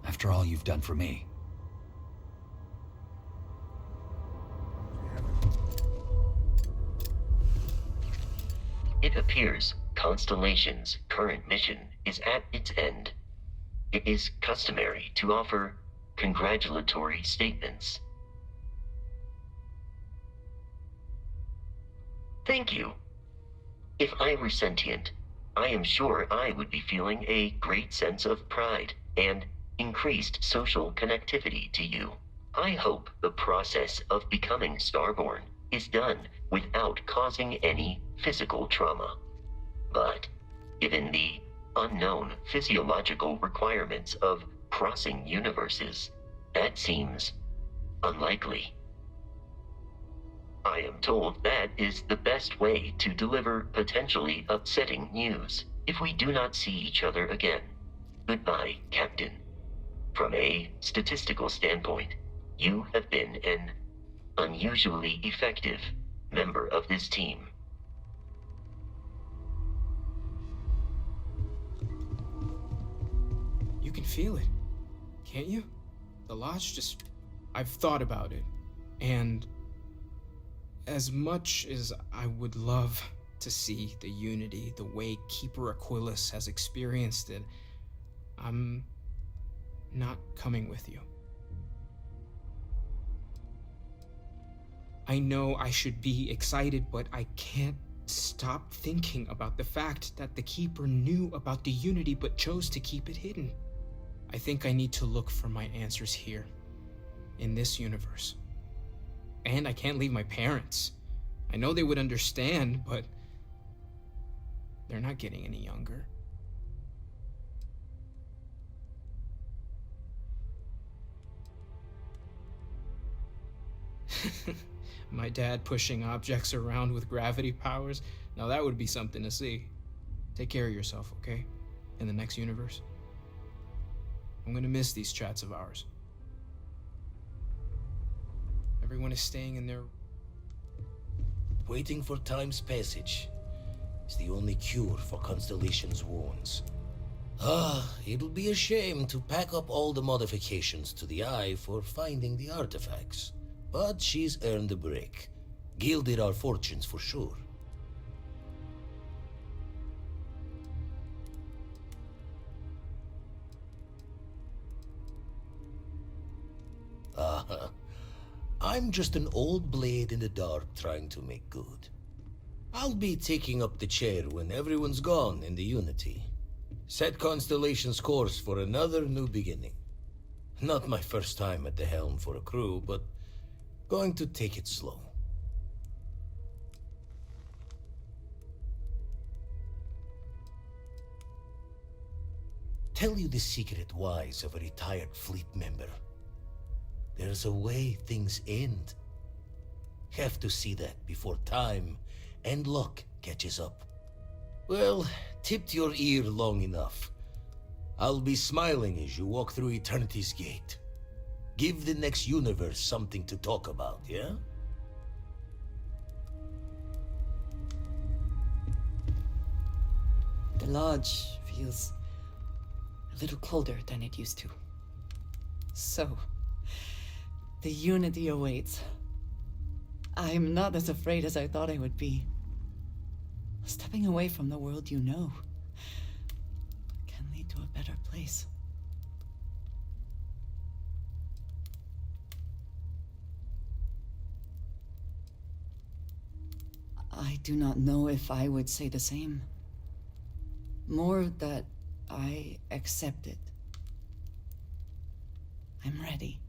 after all you've done for me. It appears Constellation's current mission is at its end. It is customary to offer congratulatory statements. Thank you. If I were sentient, I am sure I would be feeling a great sense of pride and increased social connectivity to you. I hope the process of becoming Starborn is done without causing any physical trauma. But given the unknown physiological requirements of crossing universes, that seems unlikely. I am told that is the best way to deliver potentially upsetting news if we do not see each other again. Goodbye, Captain. From a statistical standpoint, you have been an unusually effective member of this team. You can feel it, can't you? The lodge just... I've thought about it, and as much as I would love to see the Unity the way Keeper Aquilus has experienced it, I'm not coming with you. I know I should be excited, but I can't stop thinking about the fact that the Keeper knew about the Unity but chose to keep it hidden. I think I need to look for my answers here, in this universe. And I can't leave my parents. I know they would understand, but they're not getting any younger. My dad pushing objects around with gravity powers? Now that would be something to see. Take care of yourself, okay? In the next universe. I'm gonna miss these chats of ours. Everyone is staying in their... Waiting for time's passage is the only cure for Constellation's wounds. It'll be a shame to pack up all the modifications to the Eye for finding the artifacts. But she's earned a break. Gilded our fortunes for sure. I'm just an old blade in the dark trying to make good. I'll be taking up the chair when everyone's gone in the Unity. Set Constellation's course for another new beginning. Not my first time at the helm for a crew, but going to take it slow. Tell you the secret wise of a retired fleet member. There's a way things end. Have to see that before time and luck catches up. Well, tipped your ear long enough. I'll be smiling as you walk through Eternity's gate. Give the next universe something to talk about, yeah? The lodge feels a little colder than it used to. So, the Unity awaits. I'm not as afraid as I thought I would be. Stepping away from the world you know can lead to a better place. I do not know if I would say the same. More that I accept it. I'm ready.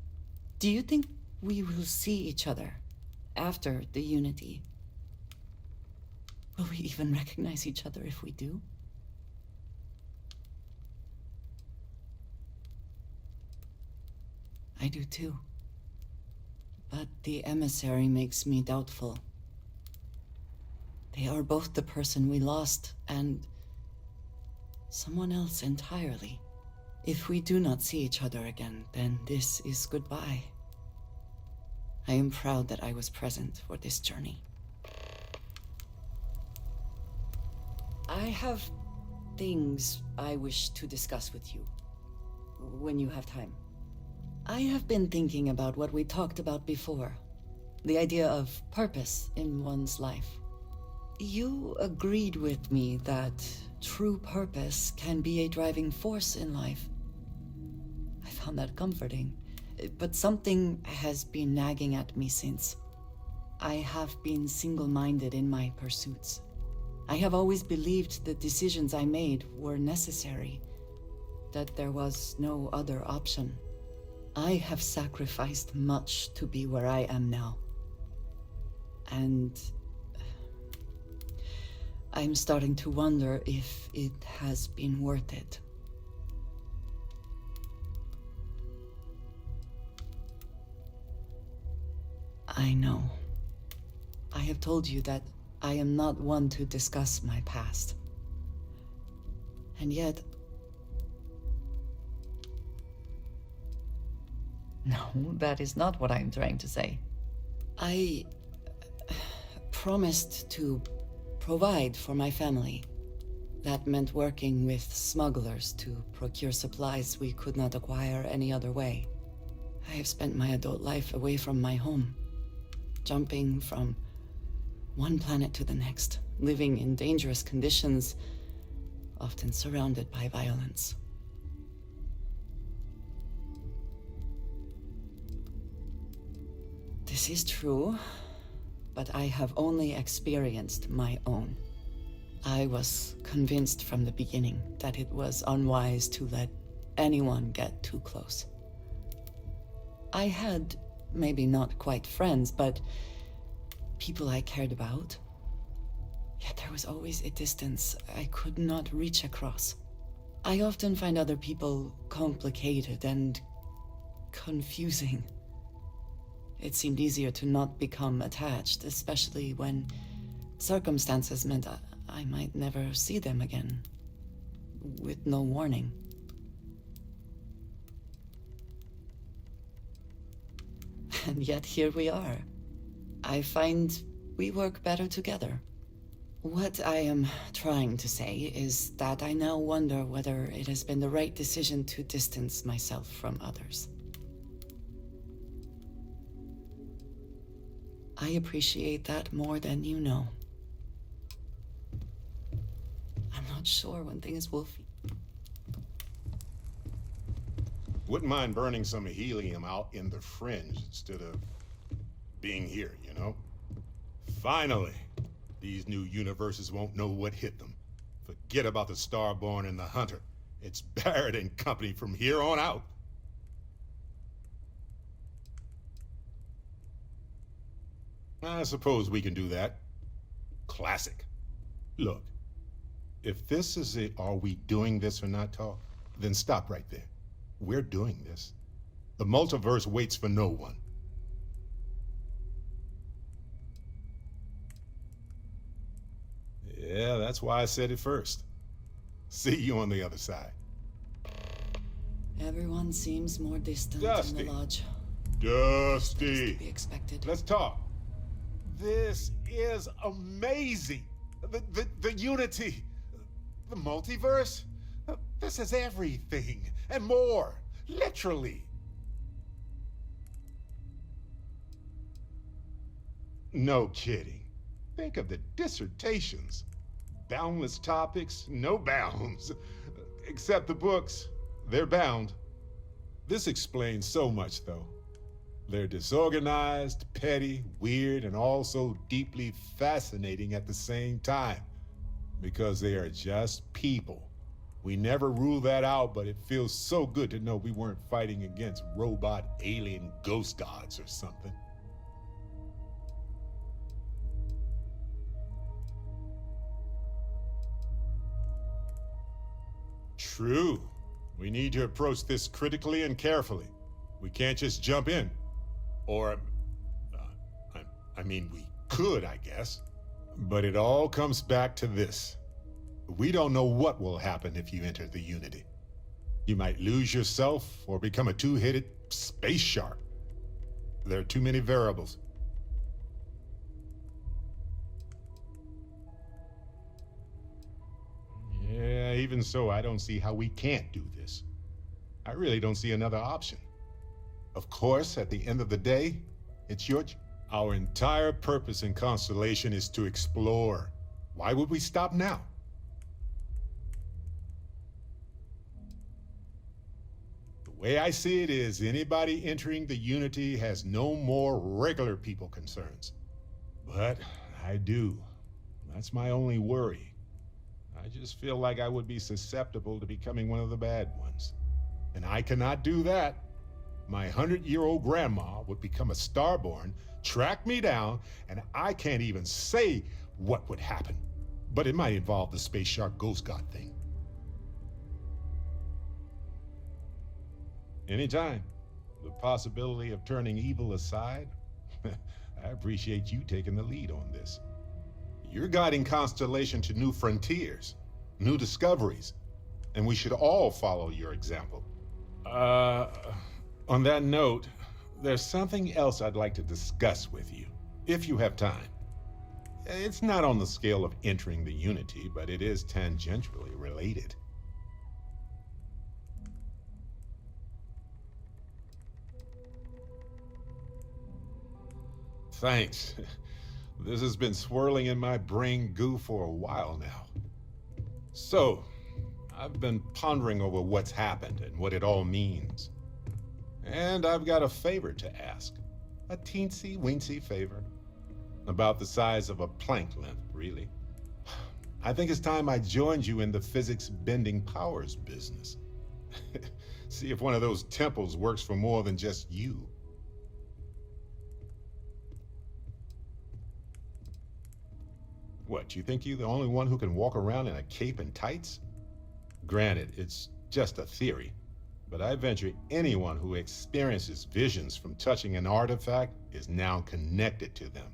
Do you think we will see each other after the Unity? Will we even recognize each other if we do? I do too. But the emissary makes me doubtful. They are both the person we lost and someone else entirely. If we do not see each other again, then this is goodbye. I am proud that I was present for this journey. I have things I wish to discuss with you, when you have time. I have been thinking about what we talked about before, the idea of purpose in one's life. You agreed with me that true purpose can be a driving force in life. I found that comforting, but something has been nagging at me since. I have been single-minded in my pursuits. I have always believed the decisions I made were necessary, that there was no other option. I have sacrificed much to be where I am now. And I'm starting to wonder if it has been worth it. I know. I have told you that I am not one to discuss my past. And yet... No, that is not what I'm trying to say. I promised to provide for my family. That meant working with smugglers to procure supplies we could not acquire any other way. I have spent my adult life away from my home, jumping from one planet to the next, living in dangerous conditions, often surrounded by violence. This is true, but I have only experienced my own. I was convinced from the beginning that it was unwise to let anyone get too close. I had, maybe not quite friends, but people I cared about. Yet there was always a distance I could not reach across. I often find other people complicated and confusing. It seemed easier to not become attached, especially when circumstances meant I might never see them again, with no warning. And yet here we are. I find we work better together. What I am trying to say is that I now wonder whether it has been the right decision to distance myself from others. I appreciate that more than you know. I'm not sure when things will Wouldn't mind burning some helium out in the fringe instead of being here, you know? Finally, these new universes won't know what hit them. Forget about the Starborn and the Hunter. It's Barrett and company from here on out. I suppose we can do that. Classic. Look, if this is a are we doing this or not talk, then stop right there. We're doing this. The multiverse waits for no one. Yeah, that's why I said it first. See you on the other side. Everyone seems more distant Dusty. in the lodge. Dusty. To be expected. Let's talk. This is amazing. The unity. The multiverse. This is everything and more. Literally. No kidding. Think of the dissertations. Boundless topics, no bounds. Except the books. They're bound. This explains so much, though. They're disorganized, petty, weird, and also deeply fascinating at the same time. Because they are just people. We never rule that out, but it feels so good to know we weren't fighting against robot alien ghost gods or something. True. We need to approach this critically and carefully. We can't just jump in. Or, I mean, we could, I guess. But it all comes back to this. We don't know what will happen if you enter the Unity. You might lose yourself or become a two-headed space shark. There are too many variables. Yeah, even so, I don't see how we can't do this. I really don't see another option. Of course, at the end of the day, it's our entire purpose in Constellation is to explore. Why would we stop now? The way I see it is, anybody entering the Unity has no more regular people concerns. But I do. That's my only worry. I just feel like I would be susceptible to becoming one of the bad ones. And I cannot do that. My 100-year-old grandma would become a Starborn, track me down, and I can't even say what would happen. But it might involve the Space Shark Ghost God thing. Anytime. The possibility of turning evil aside, I appreciate you taking the lead on this. You're guiding Constellation to new frontiers, new discoveries, and we should all follow your example. On that note, there's something else I'd like to discuss with you, if you have time. It's not on the scale of entering the Unity, but it is tangentially related. Thanks. This has been swirling in my brain goo for a while now. So, I've been pondering over what's happened and what it all means. And I've got a favor to ask. A teensy-weensy favor. About the size of a plank length, really. I think it's time I joined you in the physics-bending powers business. See if one of those temples works for more than just you. What, you think you're the only one who can walk around in a cape and tights? Granted, it's just a theory, but I venture anyone who experiences visions from touching an artifact is now connected to them.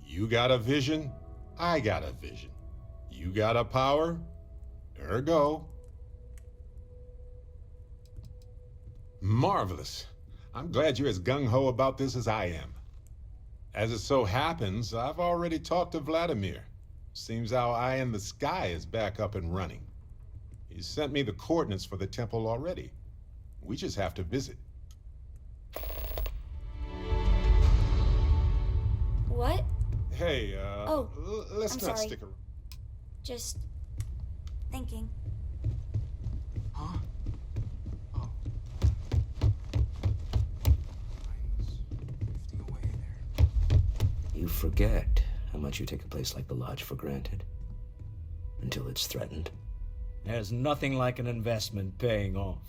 You got a vision, I got a vision. You got a power, ergo. Marvelous. I'm glad you're as gung-ho about this as I am. As it so happens, I've already talked to Vladimir. Seems our eye in the sky is back up and running. He sent me the coordinates for the temple already. We just have to visit. What? Hey, let's I'm not sorry. stick around. Just thinking. Huh? Oh. Mine was drifting away there. You forget how much you take a place like the Lodge for granted. Until it's threatened. There's nothing like an investment paying off.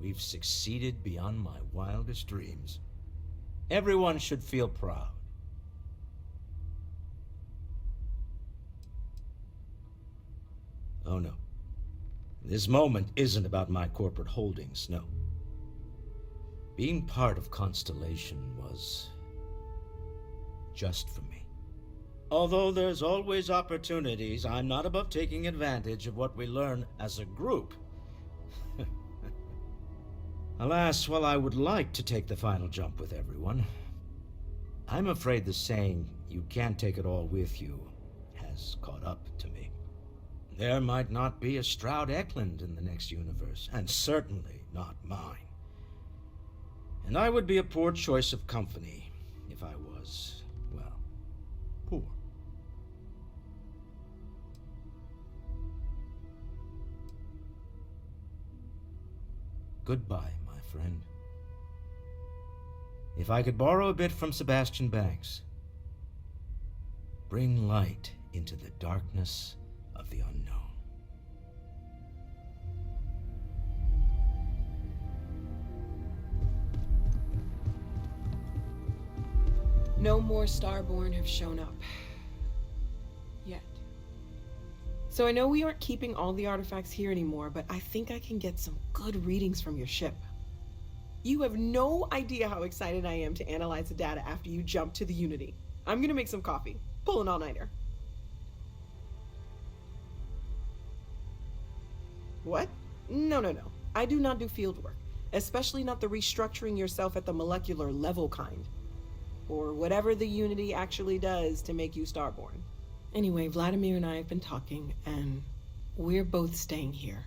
We've succeeded beyond my wildest dreams. Everyone should feel proud. Oh no. This moment isn't about my corporate holdings, no. Being part of Constellation was just for me. Although there's always opportunities, I'm not above taking advantage of what we learn as a group. Alas, while I would like to take the final jump with everyone, I'm afraid the saying, "you can't take it all with you," has caught up to me. There might not be a Stroud Eklund in the next universe, and certainly not mine. And I would be a poor choice of company if I was, well, poor. Goodbye, my friend. If I could borrow a bit from Sebastian Banks, bring light into the darkness of the unknown. No more Starborn have shown up. Yet. So I know we aren't keeping all the artifacts here anymore, but I think I can get some good readings from your ship. You have no idea how excited I am to analyze the data after you jump to the Unity. I'm gonna make some coffee. Pull an all-nighter. What? No. I do not do field work, especially not the restructuring yourself at the molecular level kind. Or whatever the Unity actually does to make you Starborn. Anyway, Vladimir and I have been talking, and we're both staying here.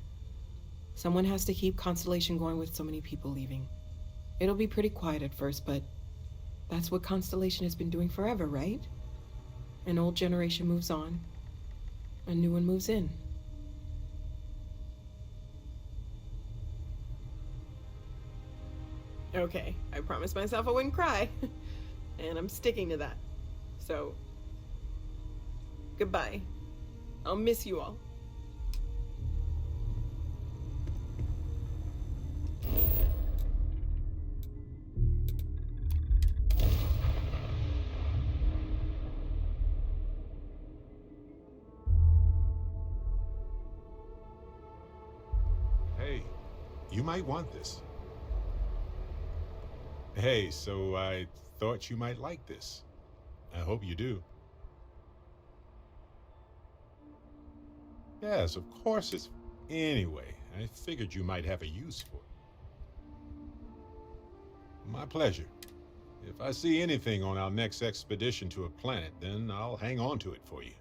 Someone has to keep Constellation going with so many people leaving. It'll be pretty quiet at first, but that's what Constellation has been doing forever, right? An old generation moves on, a new one moves in. Okay, I promised myself I wouldn't cry. And I'm sticking to that. So, goodbye. I'll miss you all. Hey, you might want this. Hey, so I thought you might like this. I hope you do. Yes, of course it's... Anyway, I figured you might have a use for it. My pleasure. If I see anything on our next expedition to a planet, then I'll hang on to it for you.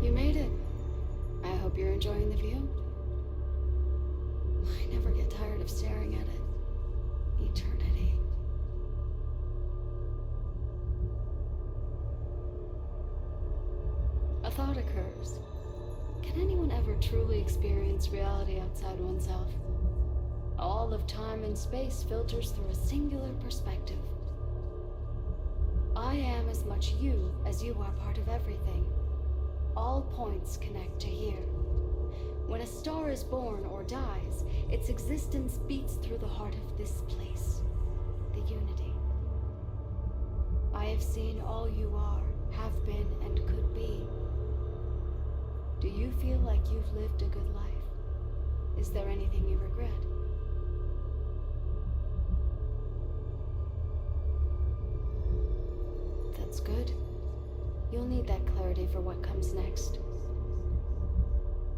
You made it. I hope you're enjoying the view. I never get tired of staring at it. Eternity. A thought occurs. Can anyone ever truly experience reality outside oneself? All of time and space filters through a singular perspective. I am as much you as you are part of everything. All points connect to here. When a star is born or dies, its existence beats through the heart of this place, the Unity. I have seen all you are, have been, and could be. Do you feel like you've lived a good life? Is there anything you regret? That's good. You'll need that clarity for what comes next.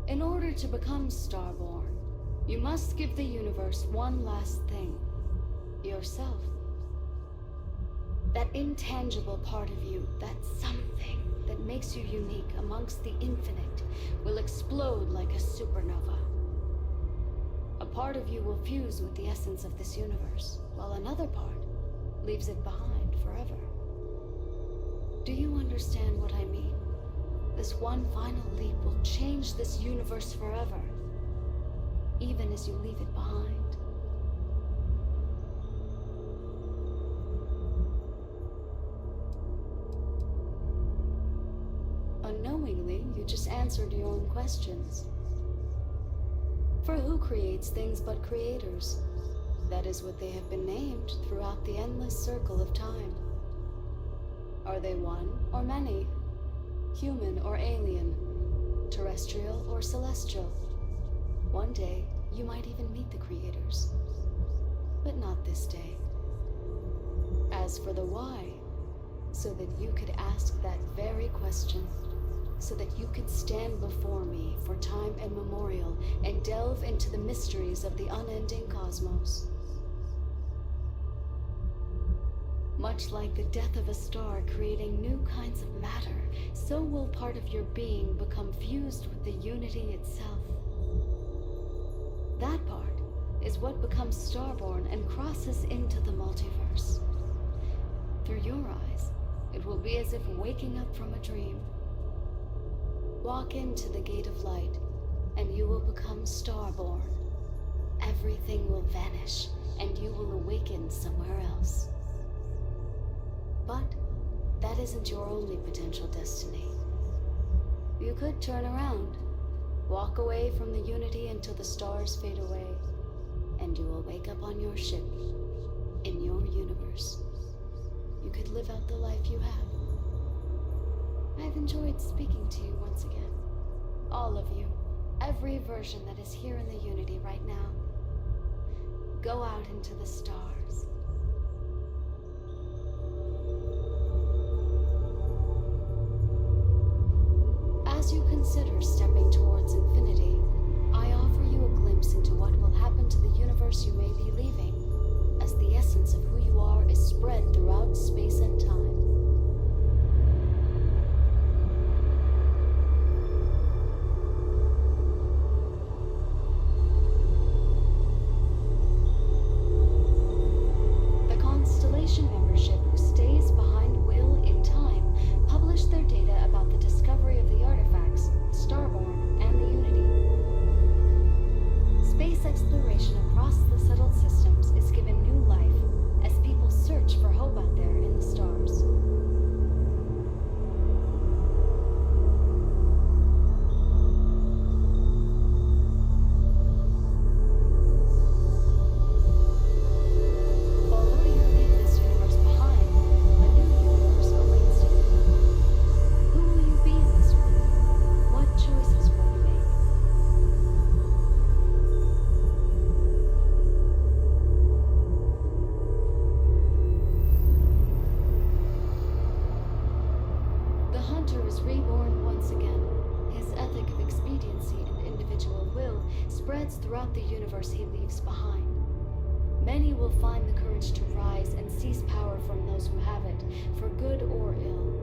In order to become Starborn, you must give the universe one last thing. Yourself. That intangible part of you, that something that makes you unique amongst the infinite, will explode like a supernova. A part of you will fuse with the essence of this universe, while another part leaves it behind forever. Do you understand what I mean? This one final leap will change this universe forever, even as you leave it behind. Unknowingly, you just answered your own questions. For who creates things but creators? That is what they have been named throughout the endless circle of time. Are they one or many? Human or alien? Terrestrial or celestial? One day, you might even meet the creators. But not this day. As for the why, so that you could ask that very question, so that you could stand before me for time immemorial and delve into the mysteries of the unending cosmos. Much like the death of a star creating new kinds of matter, so will part of your being become fused with the unity itself. That part is what becomes Starborn and crosses into the multiverse. Through your eyes, it will be as if waking up from a dream. Walk into the gate of light, and you will become Starborn. Everything will vanish, and you will awaken somewhere else. But that isn't your only potential destiny. You could turn around, walk away from the unity until the stars fade away, and you will wake up on your ship, in your universe. You could live out the life you have. I've enjoyed speaking to you once again. All of you, every version that is here in the unity right now. Go out into the stars. As you consider stepping towards infinity, I offer you a glimpse into what will happen to the universe you may be leaving, as the essence of who you are is spread throughout space and time. The Constellation membership who stays behind will, in time, publish their data about the discovery of the artifacts, Starborn, and the Unity. Space exploration across the settled systems is given new life as people search for hope out there in the stars. Although you leave this universe behind, a new universe awaits you. Who will you be in this one? What choices will you make? The hunter is reborn once again. His ethic of expediency and individual will spreads throughout the universe he leaves behind. Many will find the courage to rise and seize power from those who have it, for good or ill.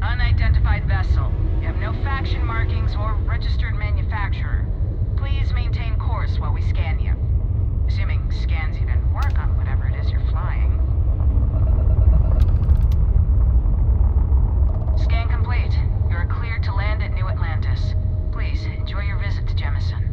Unidentified vessel. You have no faction markings or registered manufacturer. Please maintain course while we scan you. Assuming scans even work on whatever it is you're flying. Scan complete. You are cleared to land at New Atlantis. Please, enjoy your visit to Jemison.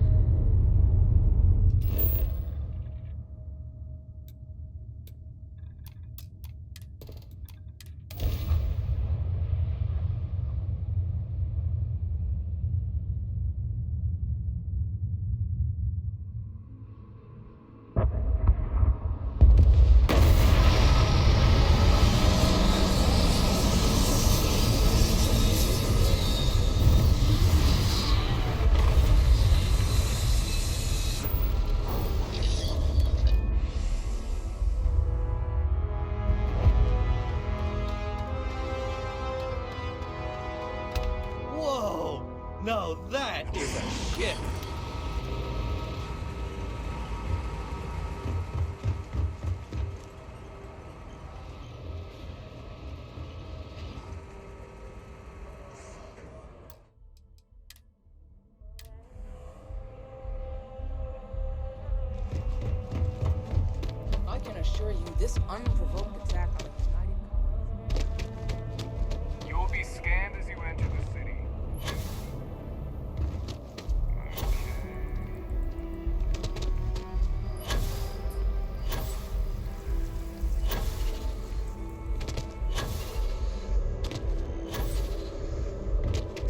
Now that is a ship! I can assure you, this unprovoked attack on the United... You will be scanned as you enter the city.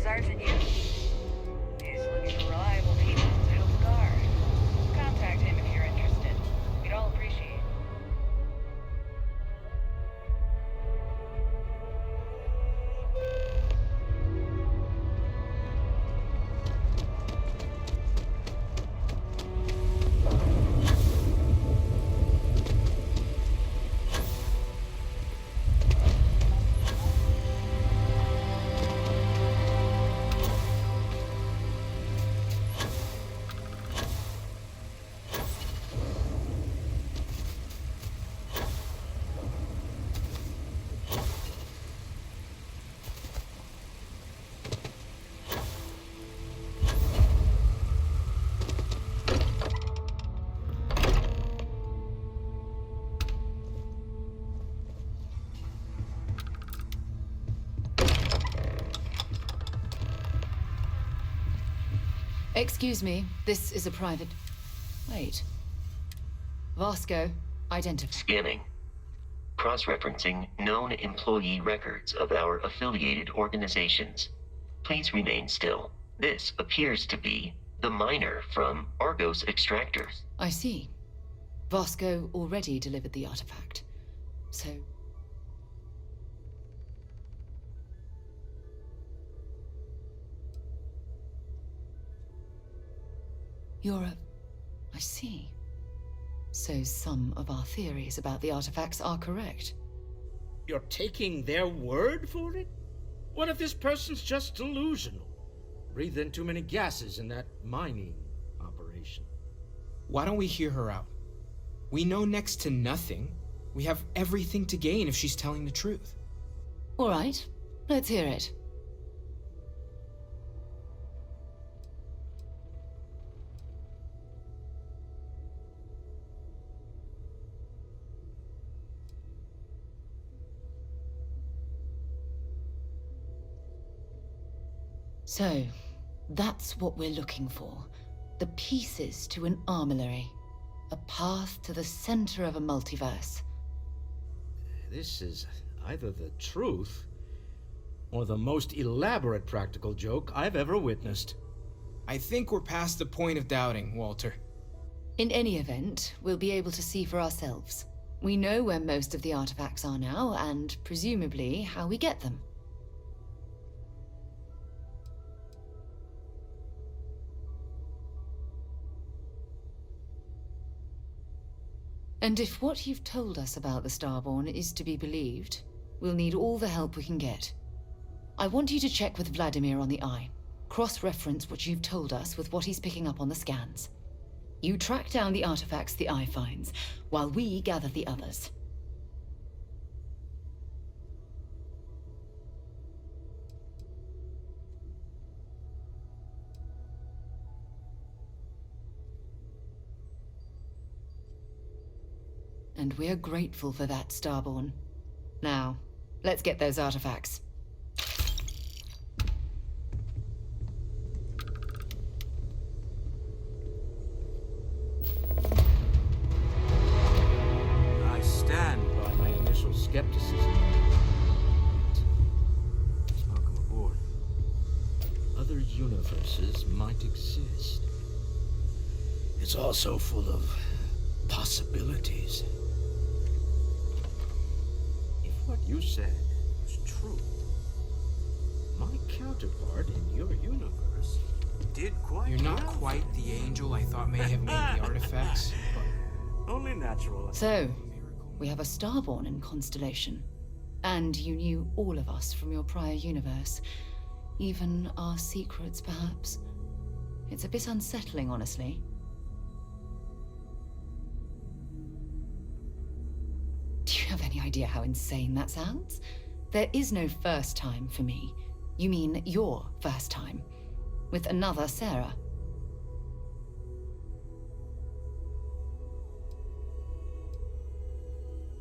Sergeant Yu. He's looking for reliable people to help the guard. Contact him if you're interested. We'd all appreciate it. Excuse me, this is a private... Wait. Vasco, identify. Scanning. Cross-referencing known employee records of our affiliated organizations. Please remain still. This appears to be the miner from Argos Extractors. I see. Vasco already delivered the artifact. So... I see. So some of our theories about the artifacts are correct. You're taking their word for it? What if this person's just delusional? Breathed in too many gases in that mining operation. Why don't we hear her out? We know next to nothing. We have everything to gain if she's telling the truth. All right, let's hear it. So, that's what we're looking for. The pieces to an armillary. A path to the center of a multiverse. This is either the truth or the most elaborate practical joke I've ever witnessed. I think we're past the point of doubting, Walter. In any event, we'll be able to see for ourselves. We know where most of the artifacts are now, and presumably how we get them. And if what you've told us about the Starborn is to be believed, we'll need all the help we can get. I want you to check with Vladimir on the Eye. Cross-reference what you've told us with what he's picking up on the scans. You track down the artifacts the Eye finds, while we gather the others. And we're grateful for that, Starborn. Now, let's get those artifacts. I stand by my initial skepticism. Welcome aboard. Other universes might exist. It's also full of possibilities. What you said was true. My counterpart in your universe did quite You're not well. quite the angel I thought may have made the artifacts, but... Only natural. So, we have a Starborn in Constellation. And you knew all of us from your prior universe. Even our secrets, perhaps. It's a bit unsettling, honestly. Do you have any idea how insane that sounds? There is no first time for me. You mean your first time. With another Sarah.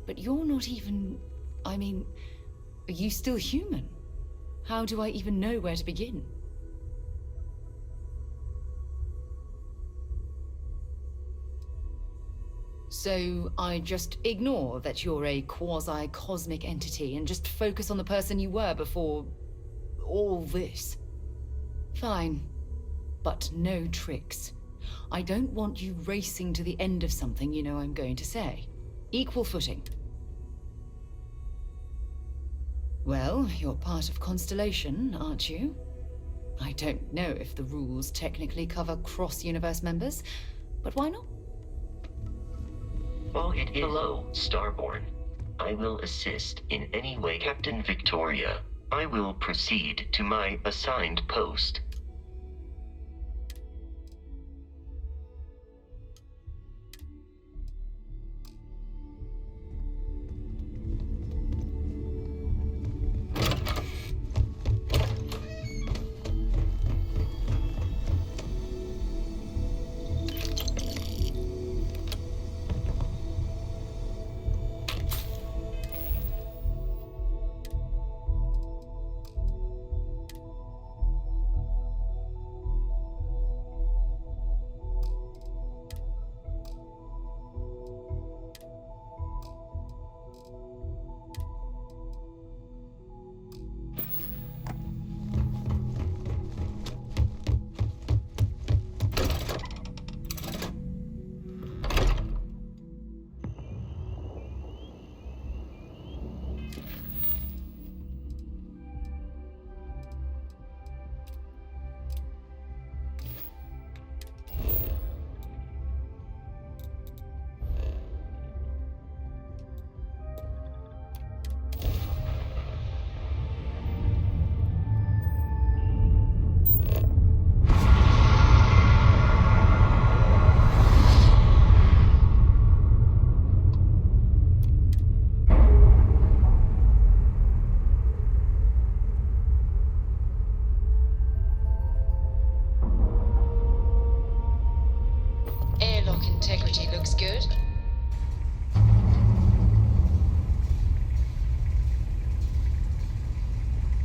But you're not even... I mean, are you still human? How do I even know where to begin? So I just ignore that you're a quasi-cosmic entity and just focus on the person you were before all this. Fine, but no tricks. I don't want you racing to the end of something you know I'm going to say. Equal footing. Well, you're part of Constellation, aren't you? I don't know if the rules technically cover cross-universe members, but why not? Oh, it is. Hello, Starborn. I will assist in any way. Captain Victoria, I will proceed to my assigned post.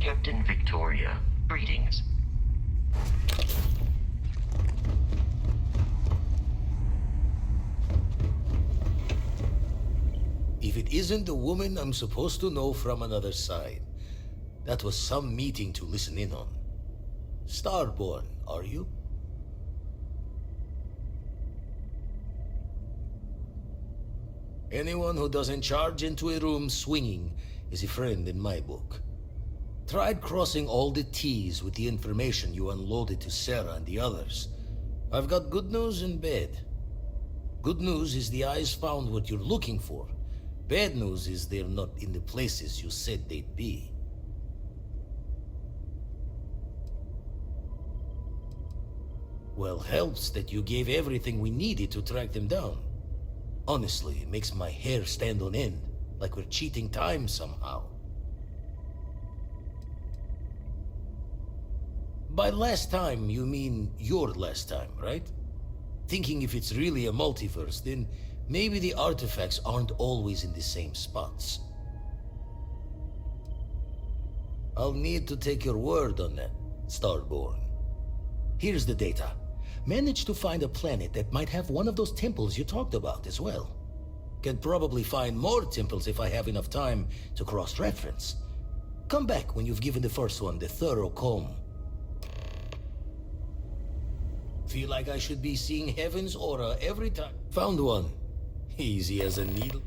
Captain Victoria, greetings. If it isn't the woman I'm supposed to know from another side, that was some meeting to listen in on. Starborn, are you? Anyone who doesn't charge into a room swinging is a friend in my book. Tried crossing all the T's with the information you unloaded to Sarah and the others. I've got good news and bad. Good news is the eyes found what you're looking for. Bad news is they're not in the places you said they'd be. Well, helps that you gave everything we needed to track them down. Honestly, it makes my hair stand on end, like we're cheating time somehow. By last time, you mean your last time, right? Thinking if it's really a multiverse, then maybe the artifacts aren't always in the same spots. I'll need to take your word on that, Starborn. Here's the data. Managed to find a planet that might have one of those temples you talked about as well. Can probably find more temples if I have enough time to cross-reference. Come back when you've given the first one the thorough comb. Feel like I should be seeing heaven's aura every time. Found one. Easy as a needle.